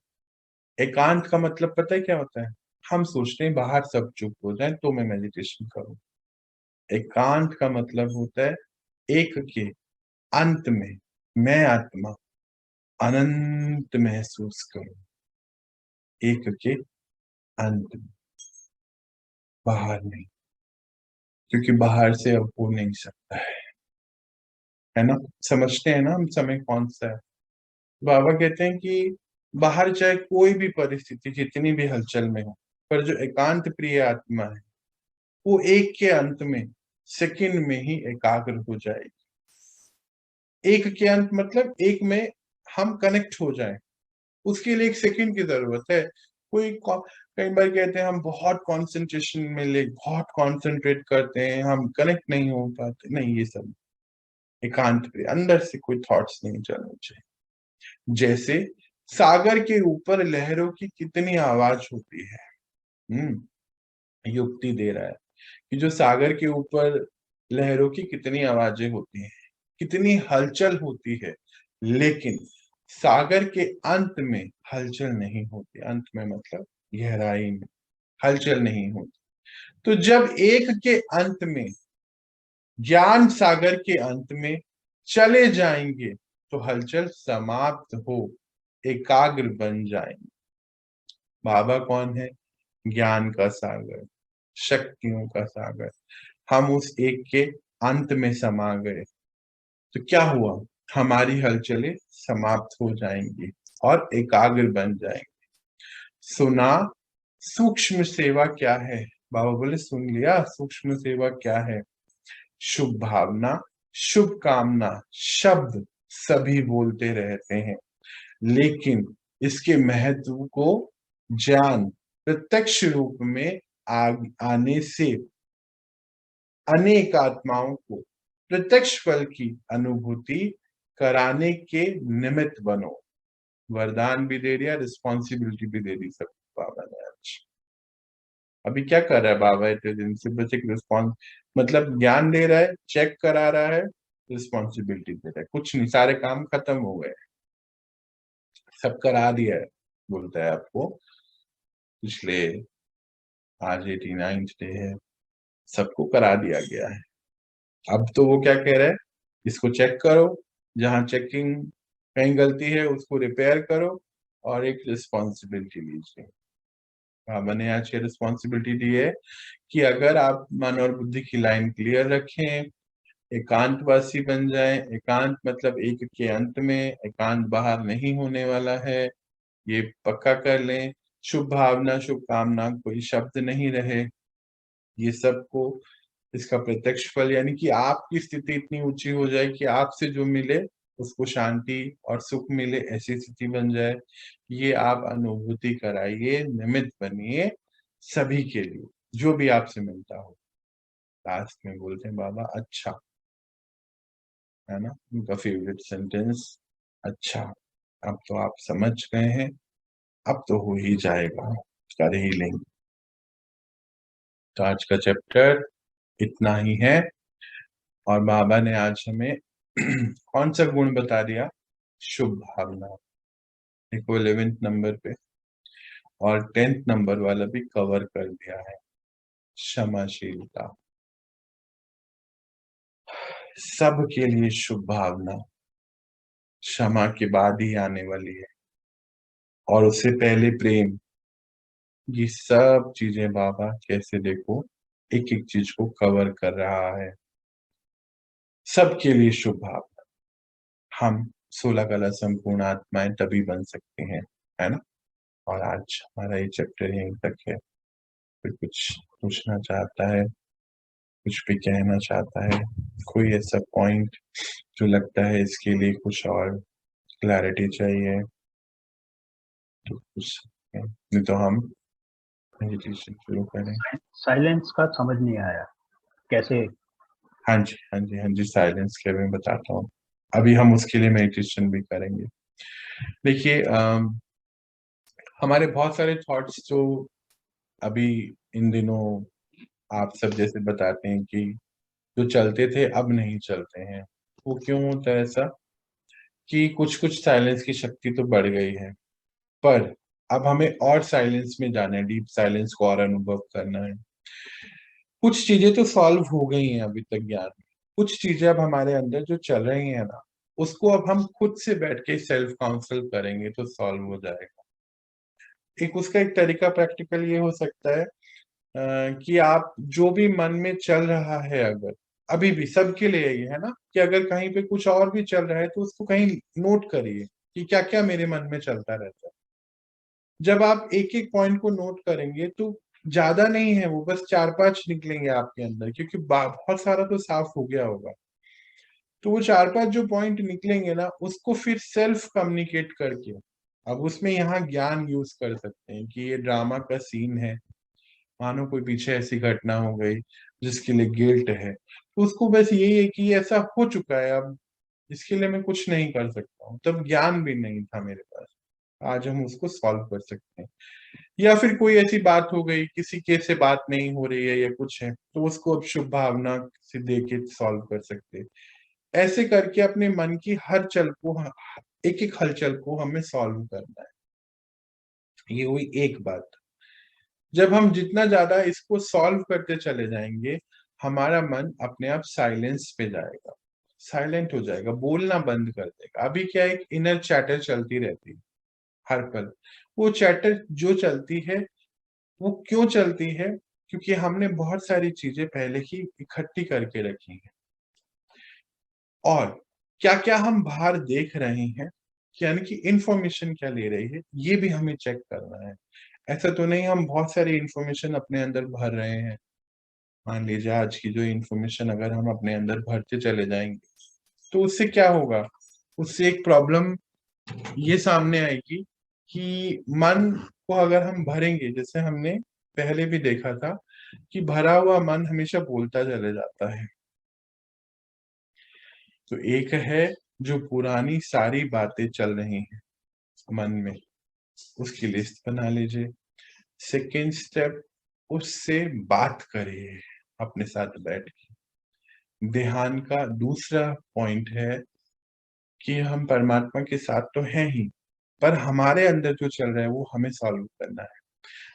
एकांत का मतलब पता है क्या होता है? हम सोचते हैं बाहर सब चुप हो जाए तो मैं मेडिटेशन करूं। एकांत का मतलब होता है एक के अंत में मैं आत्मा अनंत महसूस करो, एक के अंत में, बाहर नहीं, क्योंकि बाहर से अब हो नहीं सकता है ना। समझते हैं ना हम समय कौन सा है। बाबा कहते हैं कि बाहर चाहे कोई भी परिस्थिति कितनी भी हलचल में हो, पर जो एकांत प्रिय आत्मा है वो एक के अंत में, सेकंड में ही एकाग्र हो जाएगी। एक के अंत मतलब एक में हम कनेक्ट हो जाएं, उसके लिए एक सेकंड की जरूरत है। कई बार कहते हैं हम बहुत कंसंट्रेशन में ले, बहुत कंसंट्रेट करते हैं, हम कनेक्ट नहीं हो पाते। नहीं, ये सब एकांत प्रिय, अंदर से कोई थॉट्स नहीं चलने चाहिए। जैसे सागर के ऊपर लहरों की कितनी आवाज होती है। युक्ति दे रहा है कि जो सागर के ऊपर लहरों की कितनी आवाजें होती हैं, कितनी हलचल होती है, लेकिन सागर के अंत में हलचल नहीं होती। अंत में मतलब गहराई में हलचल नहीं होती। तो जब एक के अंत में, ज्ञान सागर के अंत में चले जाएंगे तो हलचल समाप्त हो, एकाग्र बन जाएंगे। बाबा कौन है? ज्ञान का सागर, शक्तियों का सागर। हम उस एक के अंत में समा गए तो क्या हुआ? हमारी हलचलें समाप्त हो जाएंगी और एकाग्र बन जाएंगे। सुना सूक्ष्म सेवा क्या है? बाबा बोले सुन लिया, सूक्ष्म सेवा क्या है? शुभ भावना, शुभ कामना शब्द सभी बोलते रहते हैं, लेकिन इसके महत्व को जान प्रत्यक्ष रूप में आने से अनेक आत्माओं को प्रत्यक्ष फल की अनुभूति कराने के निमित्त बनो। वरदान भी दे दिया, रिस्पॉन्सिबिलिटी भी दे दी सब बाबा ने आज। अभी क्या कर रहा है बाबा? इतने दिन से बस एक रिस्पॉन्स, मतलब ज्ञान दे रहा है, चेक करा रहा है, रिस्पॉन्सिबिलिटी दे रहा है। कुछ नहीं, सारे काम खत्म हो गए, सब करा दिया है। बोलता है आपको पिछले, आज 89th डे है, सबको करा दिया गया है। अब तो वो क्या कह रहा है? इसको चेक करो, जहां चेकिंग कहीं गलती है उसको रिपेयर करो और एक रिस्पॉन्सिबिलिटी लीजिए। बाबा ने आज ये रिस्पॉन्सिबिलिटी दी है कि अगर आप मन और बुद्धि की लाइन क्लियर रखें, एकांतवासी बन जाएं। एकांत मतलब एक के अंत में, एकांत बाहर नहीं होने वाला है, ये पक्का कर लें। शुभ भावना, शुभ कामना कोई शब्द नहीं रहे, ये सबको इसका प्रत्यक्ष फल, यानी कि आपकी स्थिति इतनी ऊंची हो जाए कि आपसे जो मिले उसको शांति और सुख मिले, ऐसी स्थिति बन जाए। ये आप अनुभूति कराइए, निमित्त बनिए सभी के लिए, जो भी आपसे मिलता हो। लास्ट में बोलते हैं बाबा अच्छा, है ना उनका फेवरेट सेंटेंस, अच्छा। अब तो आप समझ गए हैं, अब तो हो ही जाएगा, कर ही लेंगे। तो आज का चैप्टर इतना ही है। और बाबा ने आज हमें कौन सा गुण बता दिया? शुभ भावना। देखो 11th नंबर पे, और 10th नंबर वाला भी कवर कर दिया है, क्षमाशीलता। सबके लिए शुभ भावना क्षमा के बाद ही आने वाली है, और उससे पहले प्रेम। ये सब चीजें बाबा कैसे देखो एक एक चीज को कवर कर रहा है। सबके लिए शुभ भावना। हम 16 कला संपूर्ण आत्माएं तभी बन सकते हैं, है ना। और आज हमारा ये चैप्टर यहीं तक है। कोई कुछ पूछना चाहता है, कुछ भी कहना चाहता है, कोई ऐसा पॉइंट जो लगता है इसके लिए कुछ और क्लैरिटी चाहिए तो पूछ सकते हैं, नहीं तो हम मेडिटेशन शुरू करें।
साइलेंस का समझ नहीं आया कैसे?
हाँ जी, हाँ जी, हाँ जी, साइलेंस के मैं बताता हूँ। अभी हम उसके लिए मेडिटेशन भी करेंगे। देखिए हमारे बहुत सारे थॉट्स जो अभी इन दिनों आप सब जैसे बताते हैं कि जो चलते थे अब नहीं चलते हैं, वो क्यों होता है ऐसा? कि कुछ कुछ साइलेंस की शक्ति तो बढ़ गई है, पर अब हमें और साइलेंस में जाना है, डीप साइलेंस को और अनुभव करना है। कुछ चीजें तो सॉल्व हो गई हैं अभी तक ज्ञान में, कुछ चीजें अब हमारे अंदर जो चल रही हैं ना, उसको अब हम खुद से बैठ के सेल्फ काउंसल करेंगे तो सॉल्व हो जाएगा। उसका एक तरीका प्रैक्टिकल ये हो सकता है कि आप जो भी मन में चल रहा है, अगर अभी भी सबके लिए ये है ना कि अगर कहीं पे कुछ और भी चल रहा है तो उसको कहीं नोट करिए कि क्या क्या मेरे मन में चलता रहता है। जब आप एक एक पॉइंट को नोट करेंगे तो ज्यादा नहीं है वो, बस 4-5 निकलेंगे आपके अंदर, क्योंकि बहुत सारा तो साफ हो गया होगा। तो वो 4-5 जो पॉइंट निकलेंगे ना, उसको फिर सेल्फ कम्युनिकेट करके अब उसमें यहाँ ज्ञान यूज कर सकते हैं कि ये ड्रामा का सीन है, मानो कोई पीछे ऐसी घटना हो गई जिसके लिए गिल्ट है, तो उसको बस यही है कि ऐसा हो चुका है, अब इसके लिए मैं कुछ नहीं कर सकता हूँ। तब ज्ञान भी नहीं था मेरे पास, आज हम उसको सॉल्व कर सकते हैं। या फिर कोई ऐसी बात हो गई, किसी के से बात नहीं हो रही है या कुछ है, तो उसको अब शुभ भावना से दे के सॉल्व कर सकते हैं। ऐसे करके अपने मन की हर चल को, एक एक हलचल को हमें सॉल्व करना है। ये हुई एक बात। जब हम जितना ज्यादा इसको सॉल्व करते चले जाएंगे, हमारा मन अपने आप साइलेंस पे जाएगा, साइलेंट हो जाएगा, बोलना बंद कर देगा। अभी क्या, एक इनर चैटर चलती रहती है हर पल। वो चैटर जो चलती है, वो क्यों चलती है? क्योंकि हमने बहुत सारी चीजें पहले ही इकट्ठी करके रखी हैं, और क्या क्या हम बाहर देख रहे हैं, यानी कि इंफॉर्मेशन क्या ले रही है, ये भी हमें चेक करना है। ऐसा तो नहीं हम बहुत सारी इंफॉर्मेशन अपने अंदर भर रहे हैं। मान लीजिए आज की जो इंफॉर्मेशन अगर हम अपने अंदर भरते चले जाएंगे, तो उससे क्या होगा? उससे एक प्रॉब्लम ये सामने आएगी कि मन को अगर हम भरेंगे, जैसे हमने पहले भी देखा था कि भरा हुआ मन हमेशा बोलता चले जाता है। तो एक है जो पुरानी सारी बातें चल रही हैं मन में, उसकी लिस्ट बना लीजिए। सेकेंड स्टेप, उससे बात करिए अपने साथ बैठ के। ध्यान का दूसरा पॉइंट है कि हम परमात्मा के साथ तो हैं ही, पर हमारे अंदर जो चल रहा है वो हमें सॉल्व करना है।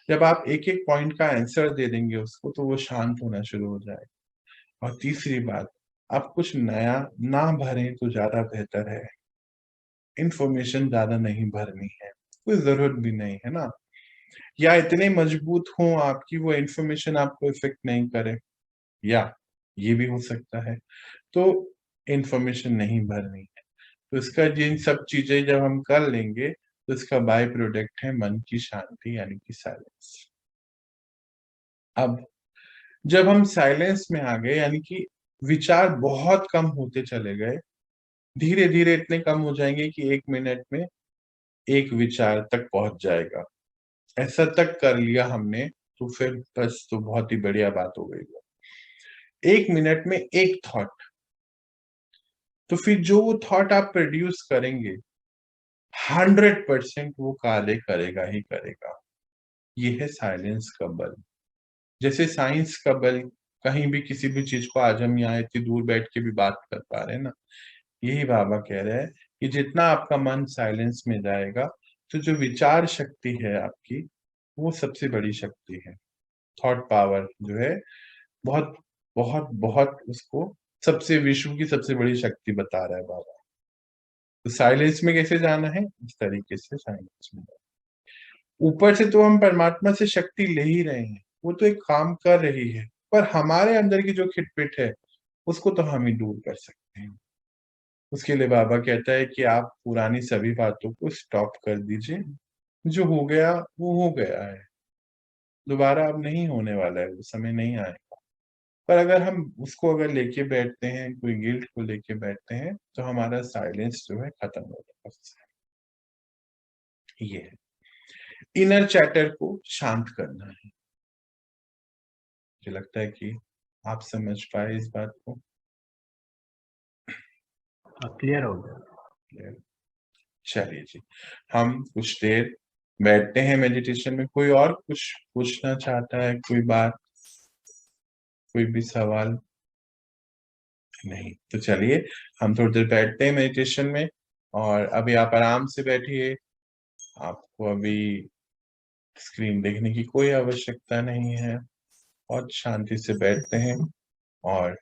जब आप एक एक पॉइंट का आंसर दे देंगे उसको, तो वो शांत होना शुरू हो जाएगा। और तीसरी बात, आप कुछ नया ना भरें तो ज्यादा बेहतर है। इंफॉर्मेशन ज्यादा नहीं भरनी है, कोई जरूरत भी नहीं है ना। या इतने मजबूत हो आपकी वो इंफॉर्मेशन आपको इफेक्ट नहीं करे, या ये भी हो सकता है। तो इंफॉर्मेशन नहीं भरनी है। तो इसका जिन सब चीजें जब हम कर लेंगे, तो इसका बाय प्रोडक्ट है मन की शांति, यानी कि साइलेंस। अब जब हम साइलेंस में आ गए, यानी कि विचार बहुत कम होते चले गए, धीरे धीरे इतने कम हो जाएंगे कि 1 मिनट में एक विचार तक पहुंच जाएगा। ऐसा तक कर लिया हमने, तो फिर बस तो बहुत ही बढ़िया बात हो गई। 1 मिनट में एक थॉट, तो फिर जो वो थॉट आप प्रोड्यूस करेंगे 100% वो कार्य करेगा ही करेगा। ये है साइलेंस का बल। जैसे साइंस का बल, कहीं भी किसी भी चीज को आज हम यहाँ इतनी दूर बैठ के भी बात कर पा रहे हैं ना, यही बाबा कह रहे हैं कि जितना आपका मन साइलेंस में जाएगा, तो जो विचार शक्ति है आपकी, वो सबसे बड़ी शक्ति है। थॉट पावर जो है, बहुत बहुत बहुत उसको सबसे, विश्व की सबसे बड़ी शक्ति बता रहा है बाबा। तो साइलेंस में कैसे जाना है? इस तरीके से साइलेंस में। ऊपर से तो हम परमात्मा से शक्ति ले ही रहे हैं, वो तो एक काम कर रही है, पर हमारे अंदर की जो खिटपिट है, उसको तो हम ही दूर कर सकते हैं। उसके लिए बाबा कहता है कि आप पुरानी सभी बातों को स्टॉप कर दीजिए। जो हो गया वो हो गया है, दोबारा अब नहीं होने वाला है, वो समय नहीं आएगा। पर अगर हम उसको अगर लेके बैठते हैं, कोई गिल्ट को लेके बैठते हैं, तो हमारा साइलेंस जो है खत्म हो जाता है। ये है इनर चैटर को शांत करना है। मुझे लगता है कि आप समझ पाए इस बात को।
क्लियर हो गया।
चलिए जी, हम कुछ देर बैठते हैं मेडिटेशन में। कोई और कुछ पूछना चाहता है? कोई बात, कोई भी सवाल? नहीं तो चलिए, हम थोड़ी देर बैठते हैं मेडिटेशन में। और अभी आप आराम से बैठिए, आपको अभी स्क्रीन देखने की कोई आवश्यकता नहीं है। और शांति से बैठते हैं, और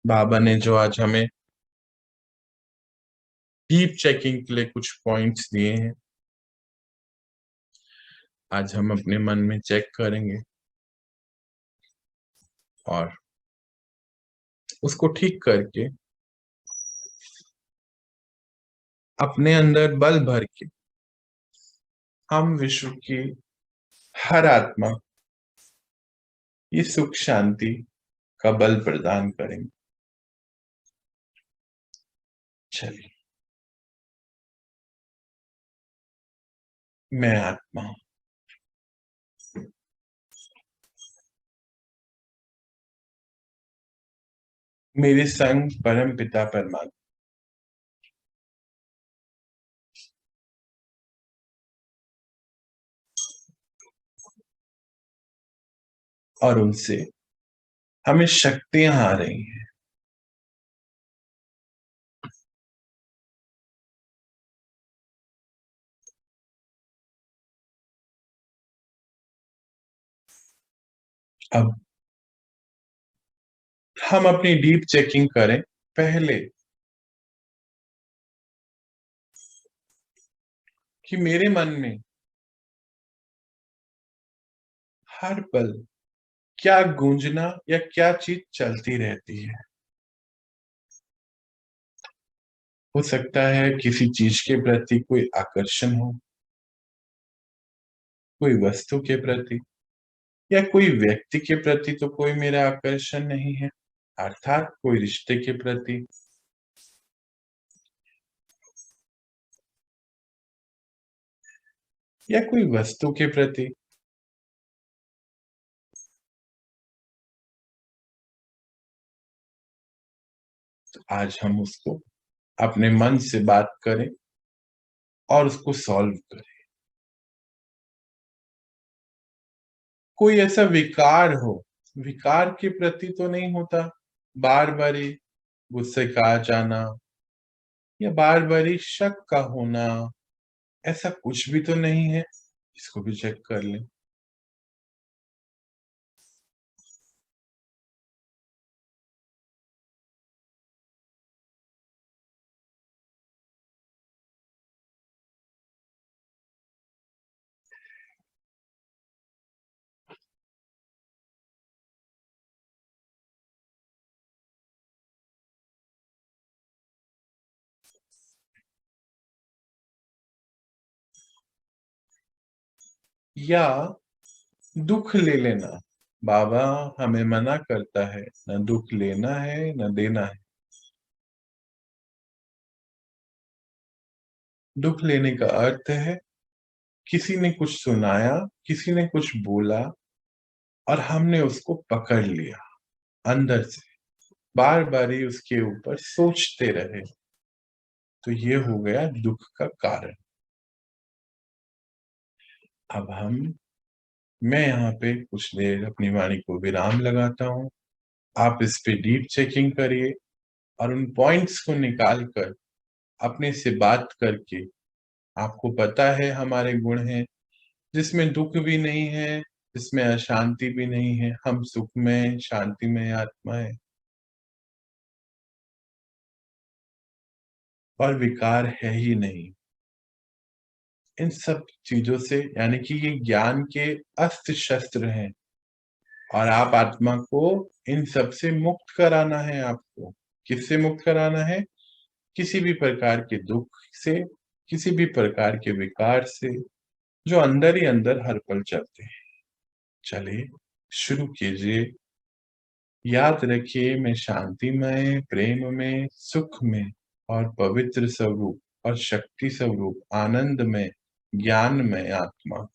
बाबा ने जो आज हमें डीप चेकिंग के लिए कुछ पॉइंट्स दिए हैं। आज हम अपने मन में चेक करेंगे और उसको ठीक करके अपने अंदर बल भर के हम विश्व की हर आत्मा ये सुख शांति का बल प्रदान करेंगे। चलिए, मैं आत्मा हूं। मेरे संग परम पिता परमात्मा और उनसे हमें शक्तियां आ रही हैं। अब हम अपनी डीप चेकिंग करें। पहले कि मेरे मन में हर पल क्या गूंजना या क्या चीज चलती रहती है। हो सकता है किसी चीज के प्रति कोई आकर्षण हो, कोई वस्तु के प्रति या कोई व्यक्ति के प्रति तो कोई मेरा आकर्षण नहीं है, अर्थात कोई रिश्ते के प्रति या कोई वस्तु के प्रति। तो आज हम उसको अपने मन से बात करें और उसको सॉल्व करें। कोई ऐसा विकार हो, विकार के प्रति तो नहीं होता, बार बारी गुस्से का आ जाना या बार बारी शक का होना, ऐसा कुछ भी तो नहीं है। इसको भी चेक कर लें। या दुख ले लेना, बाबा हमें मना करता है, न दुख लेना है न देना है। दुख लेने का अर्थ है किसी ने कुछ सुनाया, किसी ने कुछ बोला और हमने उसको पकड़ लिया अंदर से, बार बार ही उसके ऊपर सोचते रहे, तो ये हो गया दुख का कारण। अब मैं यहाँ पे कुछ देर अपनी वाणी को विराम लगाता हूँ। आप इस पे डीप चेकिंग करिए और उन पॉइंट्स को निकाल कर अपने से बात करके, आपको पता है हमारे गुण हैं जिसमें दुख भी नहीं है, जिसमें अशांति भी नहीं है, हम सुखमय शांतिमय आत्मा है और विकार है ही नहीं। इन सब चीजों से, यानी कि ये ज्ञान के अस्त्र शस्त्र हैं और आप आत्मा को इन सब से मुक्त कराना है। आपको किससे मुक्त कराना है? किसी भी प्रकार के दुख से, किसी भी प्रकार के विकार से जो अंदर ही अंदर हर पल चलते हैं। चलिए शुरू कीजिए। याद रखिए, मैं शांतिमय, प्रेम में, सुख में और पवित्र स्वरूप और शक्ति स्वरूप, आनंद में, ज्ञान में आत्मा।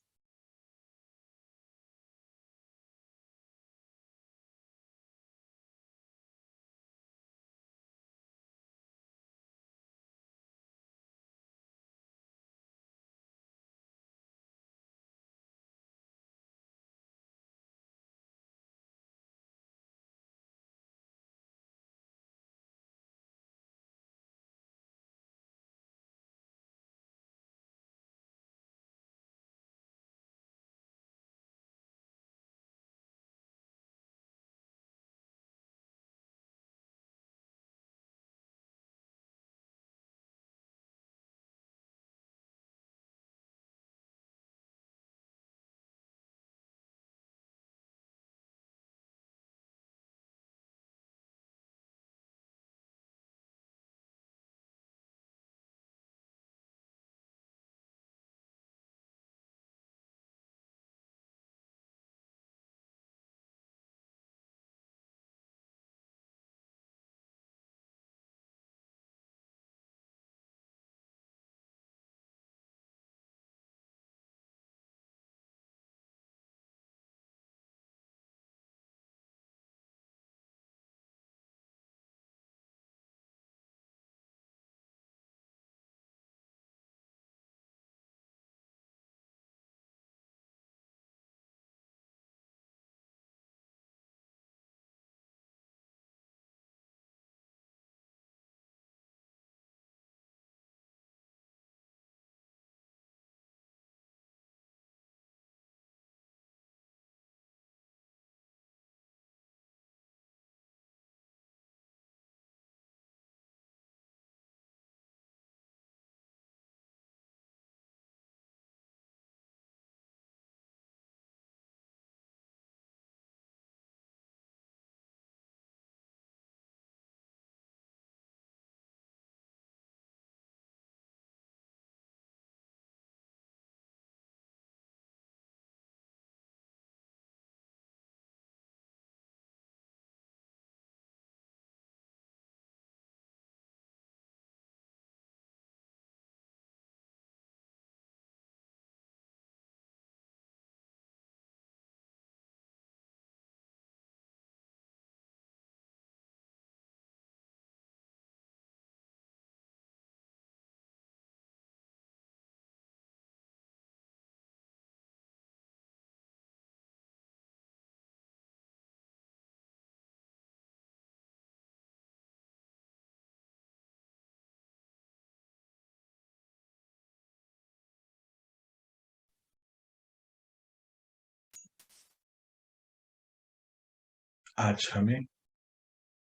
आज हमें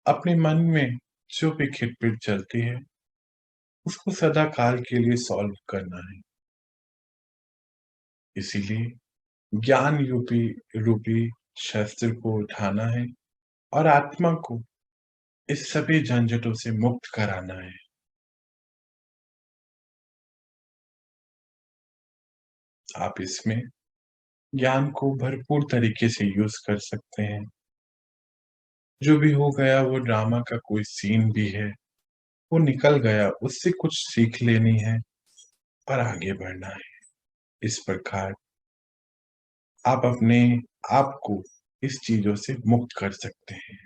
अपने मन में जो भी खिटपिट चलती है उसको सदा काल के लिए सॉल्व करना है। इसीलिए ज्ञान रूपी शस्त्र को उठाना है और आत्मा को इस सभी झंझटों से मुक्त कराना है। आप इसमें ज्ञान को भरपूर तरीके से यूज कर सकते हैं। जो भी हो गया वो ड्रामा का कोई सीन भी है, वो निकल गया, उससे कुछ सीख लेनी है और आगे बढ़ना है। इस प्रकार आप अपने आप को इस चीजों से मुक्त कर सकते हैं।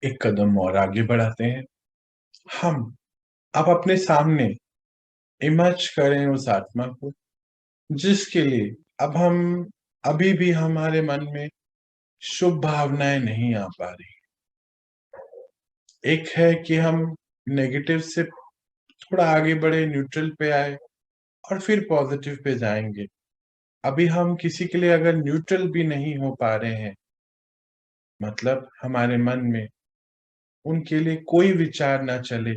एक कदम और आगे बढ़ाते हैं। हम अब अपने सामने इमेज करें उस आत्मा को जिसके लिए अब हम अभी भी हमारे मन में शुभ भावनाएं नहीं आ पा रही। एक है कि हम नेगेटिव से थोड़ा आगे बढ़े, न्यूट्रल पे आए और फिर पॉजिटिव पे जाएंगे। अभी हम किसी के लिए अगर न्यूट्रल भी नहीं हो पा रहे हैं, मतलब हमारे मन में उनके लिए कोई विचार ना चले,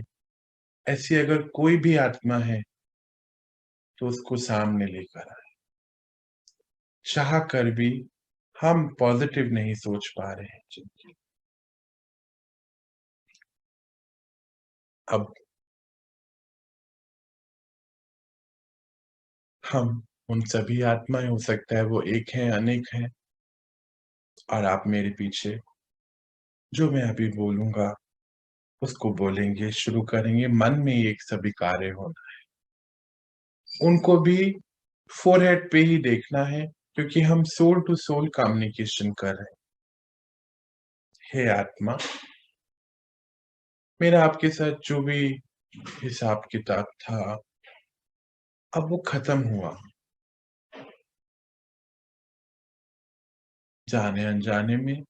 ऐसी अगर कोई भी आत्मा है तो उसको सामने लेकर आए। चाह कर भी हम पॉजिटिव नहीं सोच पा रहे हैं जिनके। अब हम उन सभी आत्माएं, हो सकता है वो एक है, अनेक है, और आप मेरे पीछे जो मैं अभी बोलूंगा उसको बोलेंगे, शुरू करेंगे। मन में ही एक सभी कार्य होना है। उनको भी फोरहेड पे ही देखना है क्योंकि हम सोल टू सोल कम्युनिकेशन कर रहे हैं। हे आत्मा, मेरा आपके साथ जो भी हिसाब किताब था अब वो खत्म हुआ। जाने अनजाने में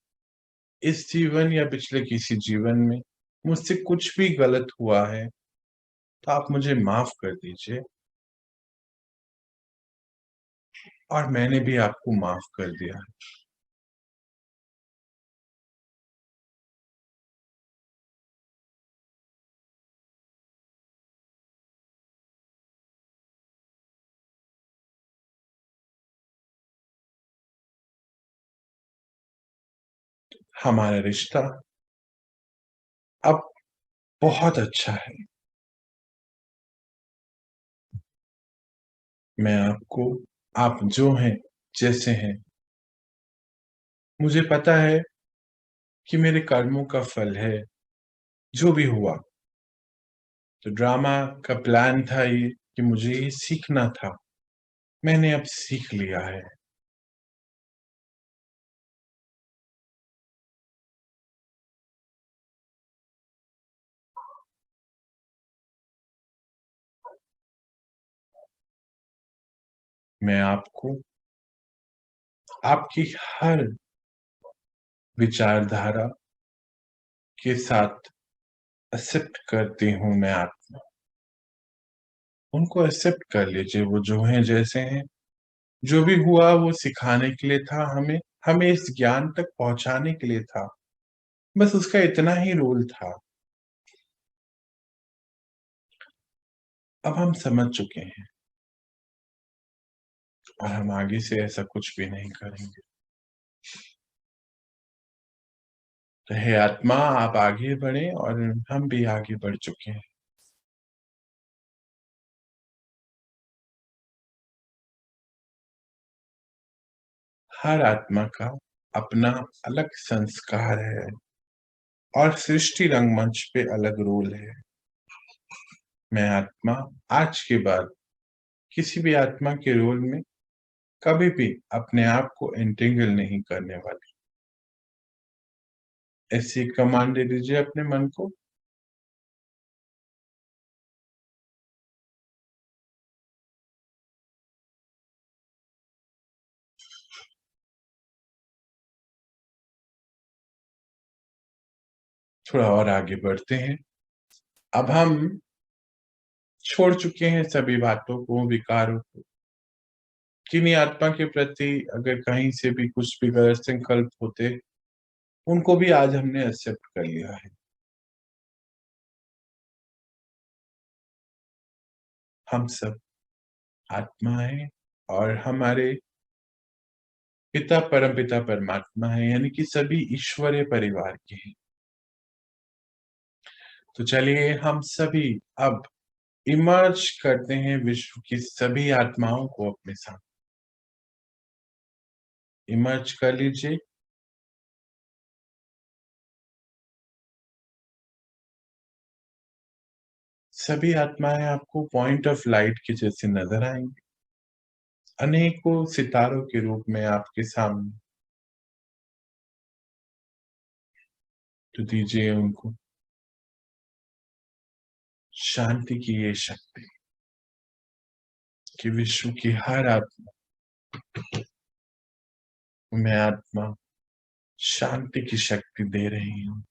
इस जीवन या पिछले किसी जीवन में मुझसे कुछ भी गलत हुआ है तो आप मुझे माफ कर दीजिए, और मैंने भी आपको माफ कर दिया। हमारा रिश्ता अब बहुत अच्छा है। मैं आपको, आप जो हैं, जैसे हैं, मुझे पता है कि मेरे कर्मों का फल है। जो भी हुआ तो ड्रामा का प्लान था ये कि मुझे ये सीखना था। मैंने अब सीख लिया है। मैं आपको आपकी हर विचारधारा के साथ एक्सेप्ट करती हूँ मैं आत्मा। उनको एक्सेप्ट कर लीजिए, वो जो हैं जैसे हैं। जो भी हुआ वो सिखाने के लिए था हमें, हमें इस ज्ञान तक पहुंचाने के लिए था। बस उसका इतना ही रोल था। अब हम समझ चुके हैं और हम आगे से ऐसा कुछ भी नहीं करेंगे। तो हे आत्मा, आप आगे बढ़े और हम भी आगे बढ़ चुके हैं। हर आत्मा का अपना अलग संस्कार है और सृष्टि रंगमंच पे अलग रोल है। मैं आत्मा आज के बाद किसी भी आत्मा के रोल में कभी भी अपने आप को एंटेंगल नहीं करने वाली। ऐसी कमांड दे दीजिए अपने मन को। थोड़ा और आगे बढ़ते हैं। अब हम छोड़ चुके हैं सभी बातों को, विकारों को। किन्हीं आत्मा के प्रति अगर कहीं से भी कुछ भी गलत संकल्प होते, उनको भी आज हमने एक्सेप्ट कर लिया है। हम सब आत्माएं और हमारे पिता परमपिता परमात्मा है, यानी कि सभी ईश्वरीय परिवार के हैं। तो चलिए हम सभी अब इमर्ज करते हैं विश्व की सभी आत्माओं को अपने साथ। इमर्ज कर लीजिए। सभी आत्माएं आपको पॉइंट ऑफ लाइट के जैसे नजर आएंगी, अनेकों सितारों के रूप में आपके सामने। तो दीजिए उनको शांति की ये शक्ति कि विश्व की हर आत्मा, मैं आत्मा शांति की शक्ति दे रही हूं।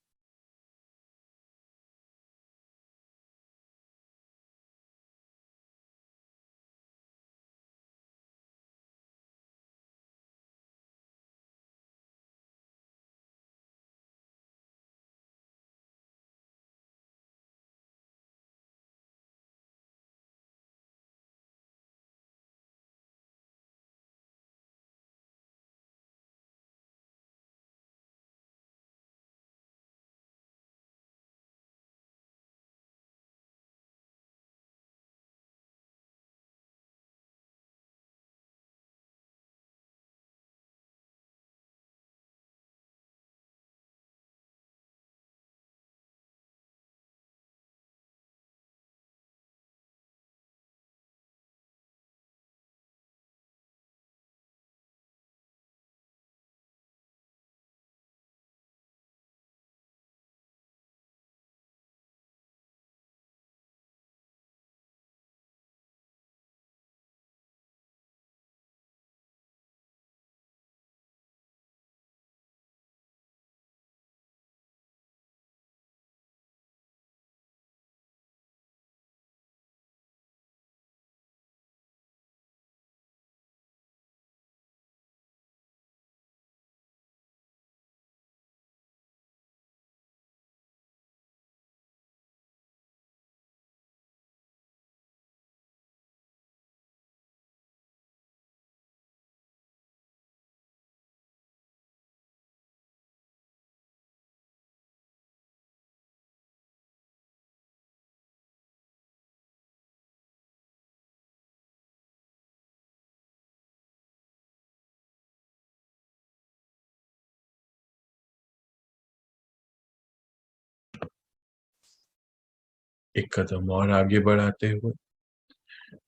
एक कदम और आगे बढ़ाते हुए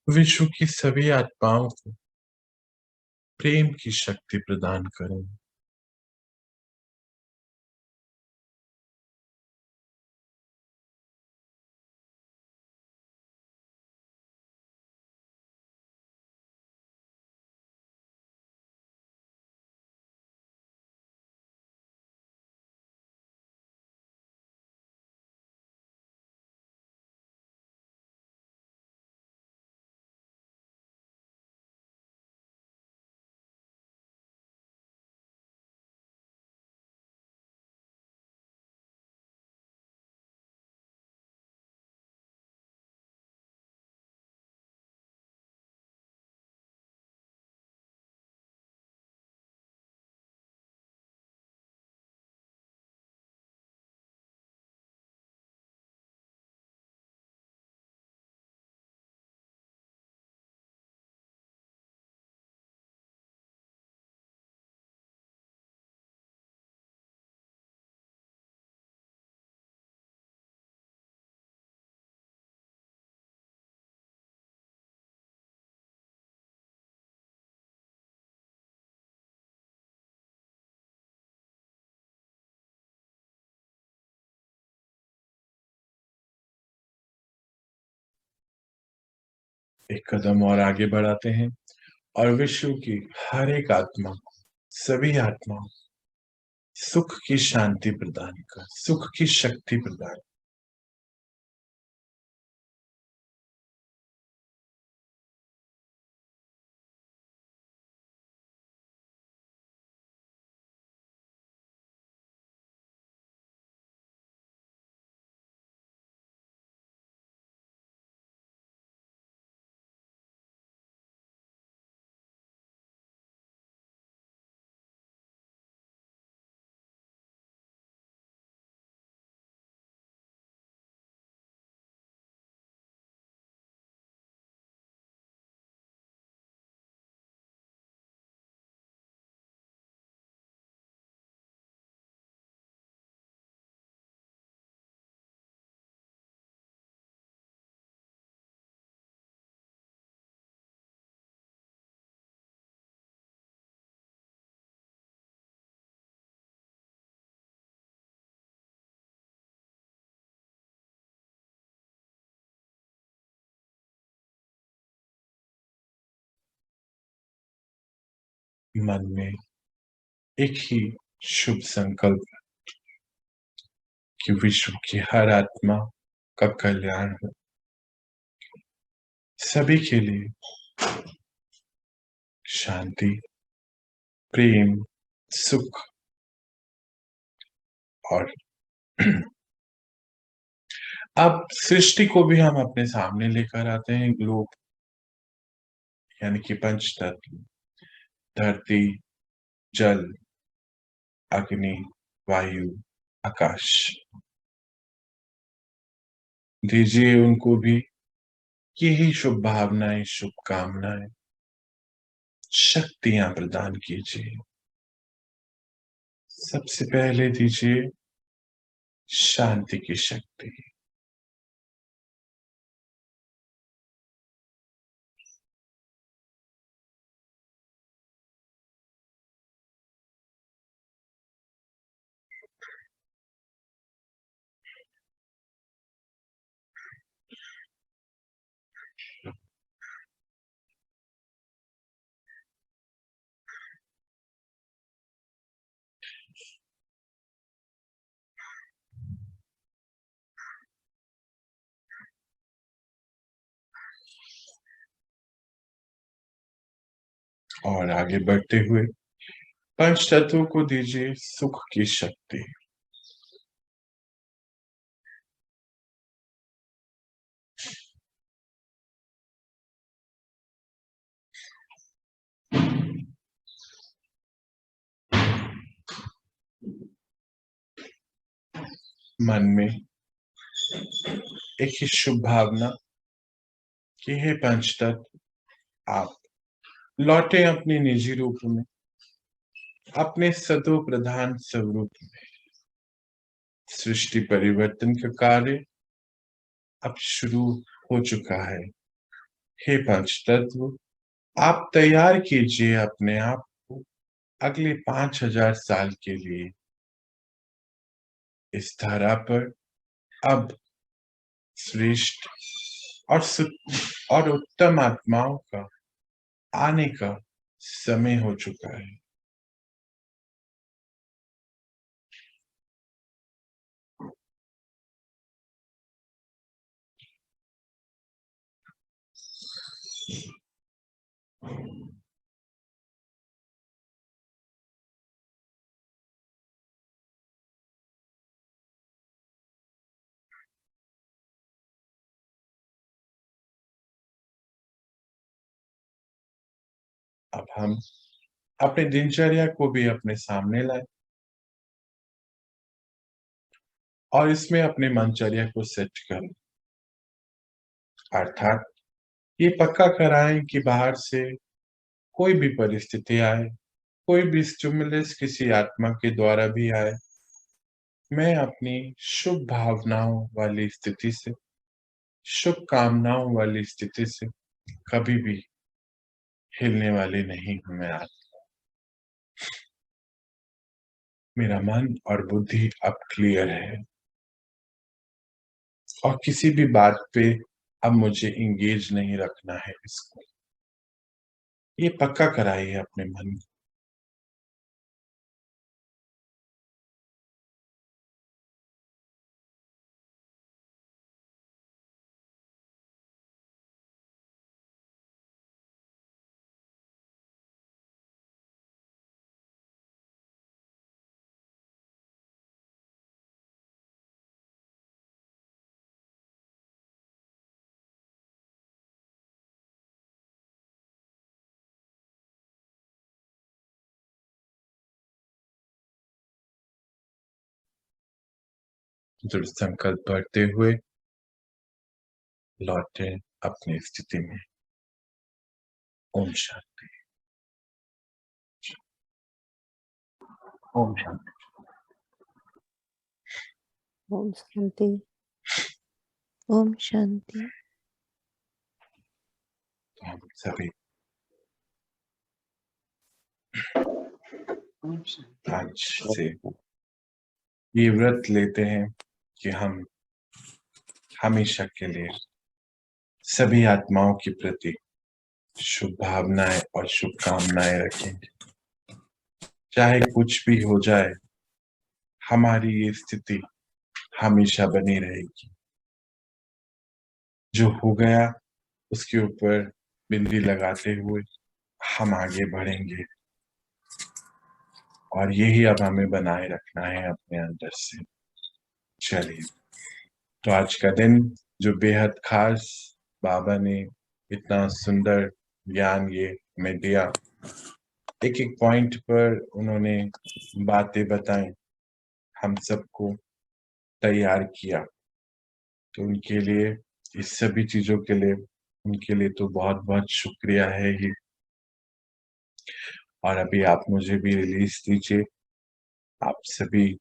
विश्व की सभी आत्माओं को प्रेम की शक्ति प्रदान करें। एक कदम और आगे बढ़ाते हैं और विश्व की हर एक आत्मा को, सभी आत्माओं को सुख की शांति प्रदान कर, सुख की शक्ति प्रदान। मन में एक ही शुभ संकल्प कि विश्व की हर आत्मा का कल्याण हो, सभी के लिए शांति, प्रेम, सुख और अब सृष्टि को भी हम अपने सामने लेकर आते हैं। ग्लोब यानी कि पंच तत्व, धरती, जल, अग्नि, वायु, आकाश, दीजिए उनको भी यही शुभ भावनाएं, शुभकामनाएं, शक्तियां प्रदान कीजिए। सबसे पहले दीजिए शांति की शक्ति। और आगे बढ़ते हुए पंच तत्वों को दीजिए सुख की शक्ति। मन में एक ही शुभ भावना कि हे पंच तत्व, आप लौटे अपने निजी रूप में, अपने सतो प्रधान स्वरूप में। सृष्टि परिवर्तन का कार्य अब शुरू हो चुका है। हे पंच तत्व, आप तैयार कीजिए अपने आप को अगले 5000 साल के लिए। इस धारा पर अब श्रेष्ठ और उत्तम आत्माओं का आने का समय हो चुका है। अब हम अपने दिनचर्या को भी अपने सामने लाए और इसमें अपने मनचर्या को सेट करें। अर्थात ये पक्का कराएं कि बाहर से कोई भी परिस्थिति आए, कोई भी स्टिमुलस किसी आत्मा के द्वारा भी आए, मैं अपनी शुभ भावनाओं वाली स्थिति से, शुभ कामनाओं वाली स्थिति से कभी भी हिलने वाली नहीं हूं। मैं आज मेरा मन और बुद्धि अब क्लियर है और किसी भी बात पे अब मुझे इंगेज नहीं रखना है इसको। ये पक्का कराइए अपने मन को। दृढ़ संकल्प करते हुए लौटे अपनी स्थिति में। ओम शांति।
ओम शांति।
ओम शांति। ओम शांति।
तो हम सभी आज से ये व्रत लेते हैं कि हम हमेशा के लिए सभी आत्माओं के प्रति शुभ भावनाएं और शुभकामनाएं रखेंगे। चाहे कुछ भी हो जाए, हमारी ये स्थिति हमेशा बनी रहेगी। जो हो गया उसके ऊपर बिंदी लगाते हुए हम आगे बढ़ेंगे, और यही अब हमें बनाए रखना है अपने अंदर से। चलिए, तो आज का दिन जो बेहद खास, बाबा ने इतना सुंदर ज्ञान ये हमें दिया, एक एक पॉइंट पर उन्होंने बातें बताई, हम सबको तैयार किया। तो उनके लिए, इस सभी चीजों के लिए उनके लिए तो बहुत बहुत शुक्रिया है ही। और अभी आप मुझे भी रिलीज दीजिए। आप सभी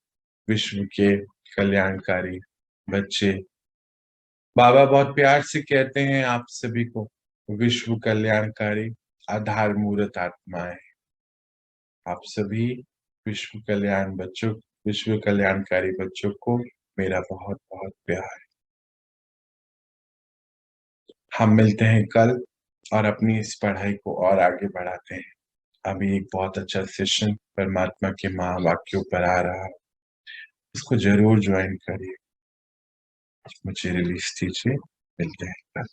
विश्व के कल्याणकारी बच्चे, बाबा बहुत प्यार से कहते हैं आप सभी को विश्व कल्याणकारी आधार मूर्त आत्माएं। आप सभी विश्व कल्याणकारी बच्चों को मेरा बहुत बहुत प्यार। हम मिलते हैं कल और अपनी इस पढ़ाई को और आगे बढ़ाते हैं। अभी एक बहुत अच्छा सेशन परमात्मा के महावाक्यों पर आ रहा है, इसको जरूर ज्वाइन करिए। मुझे रिलीज दीजिए, मिलते हैं कल।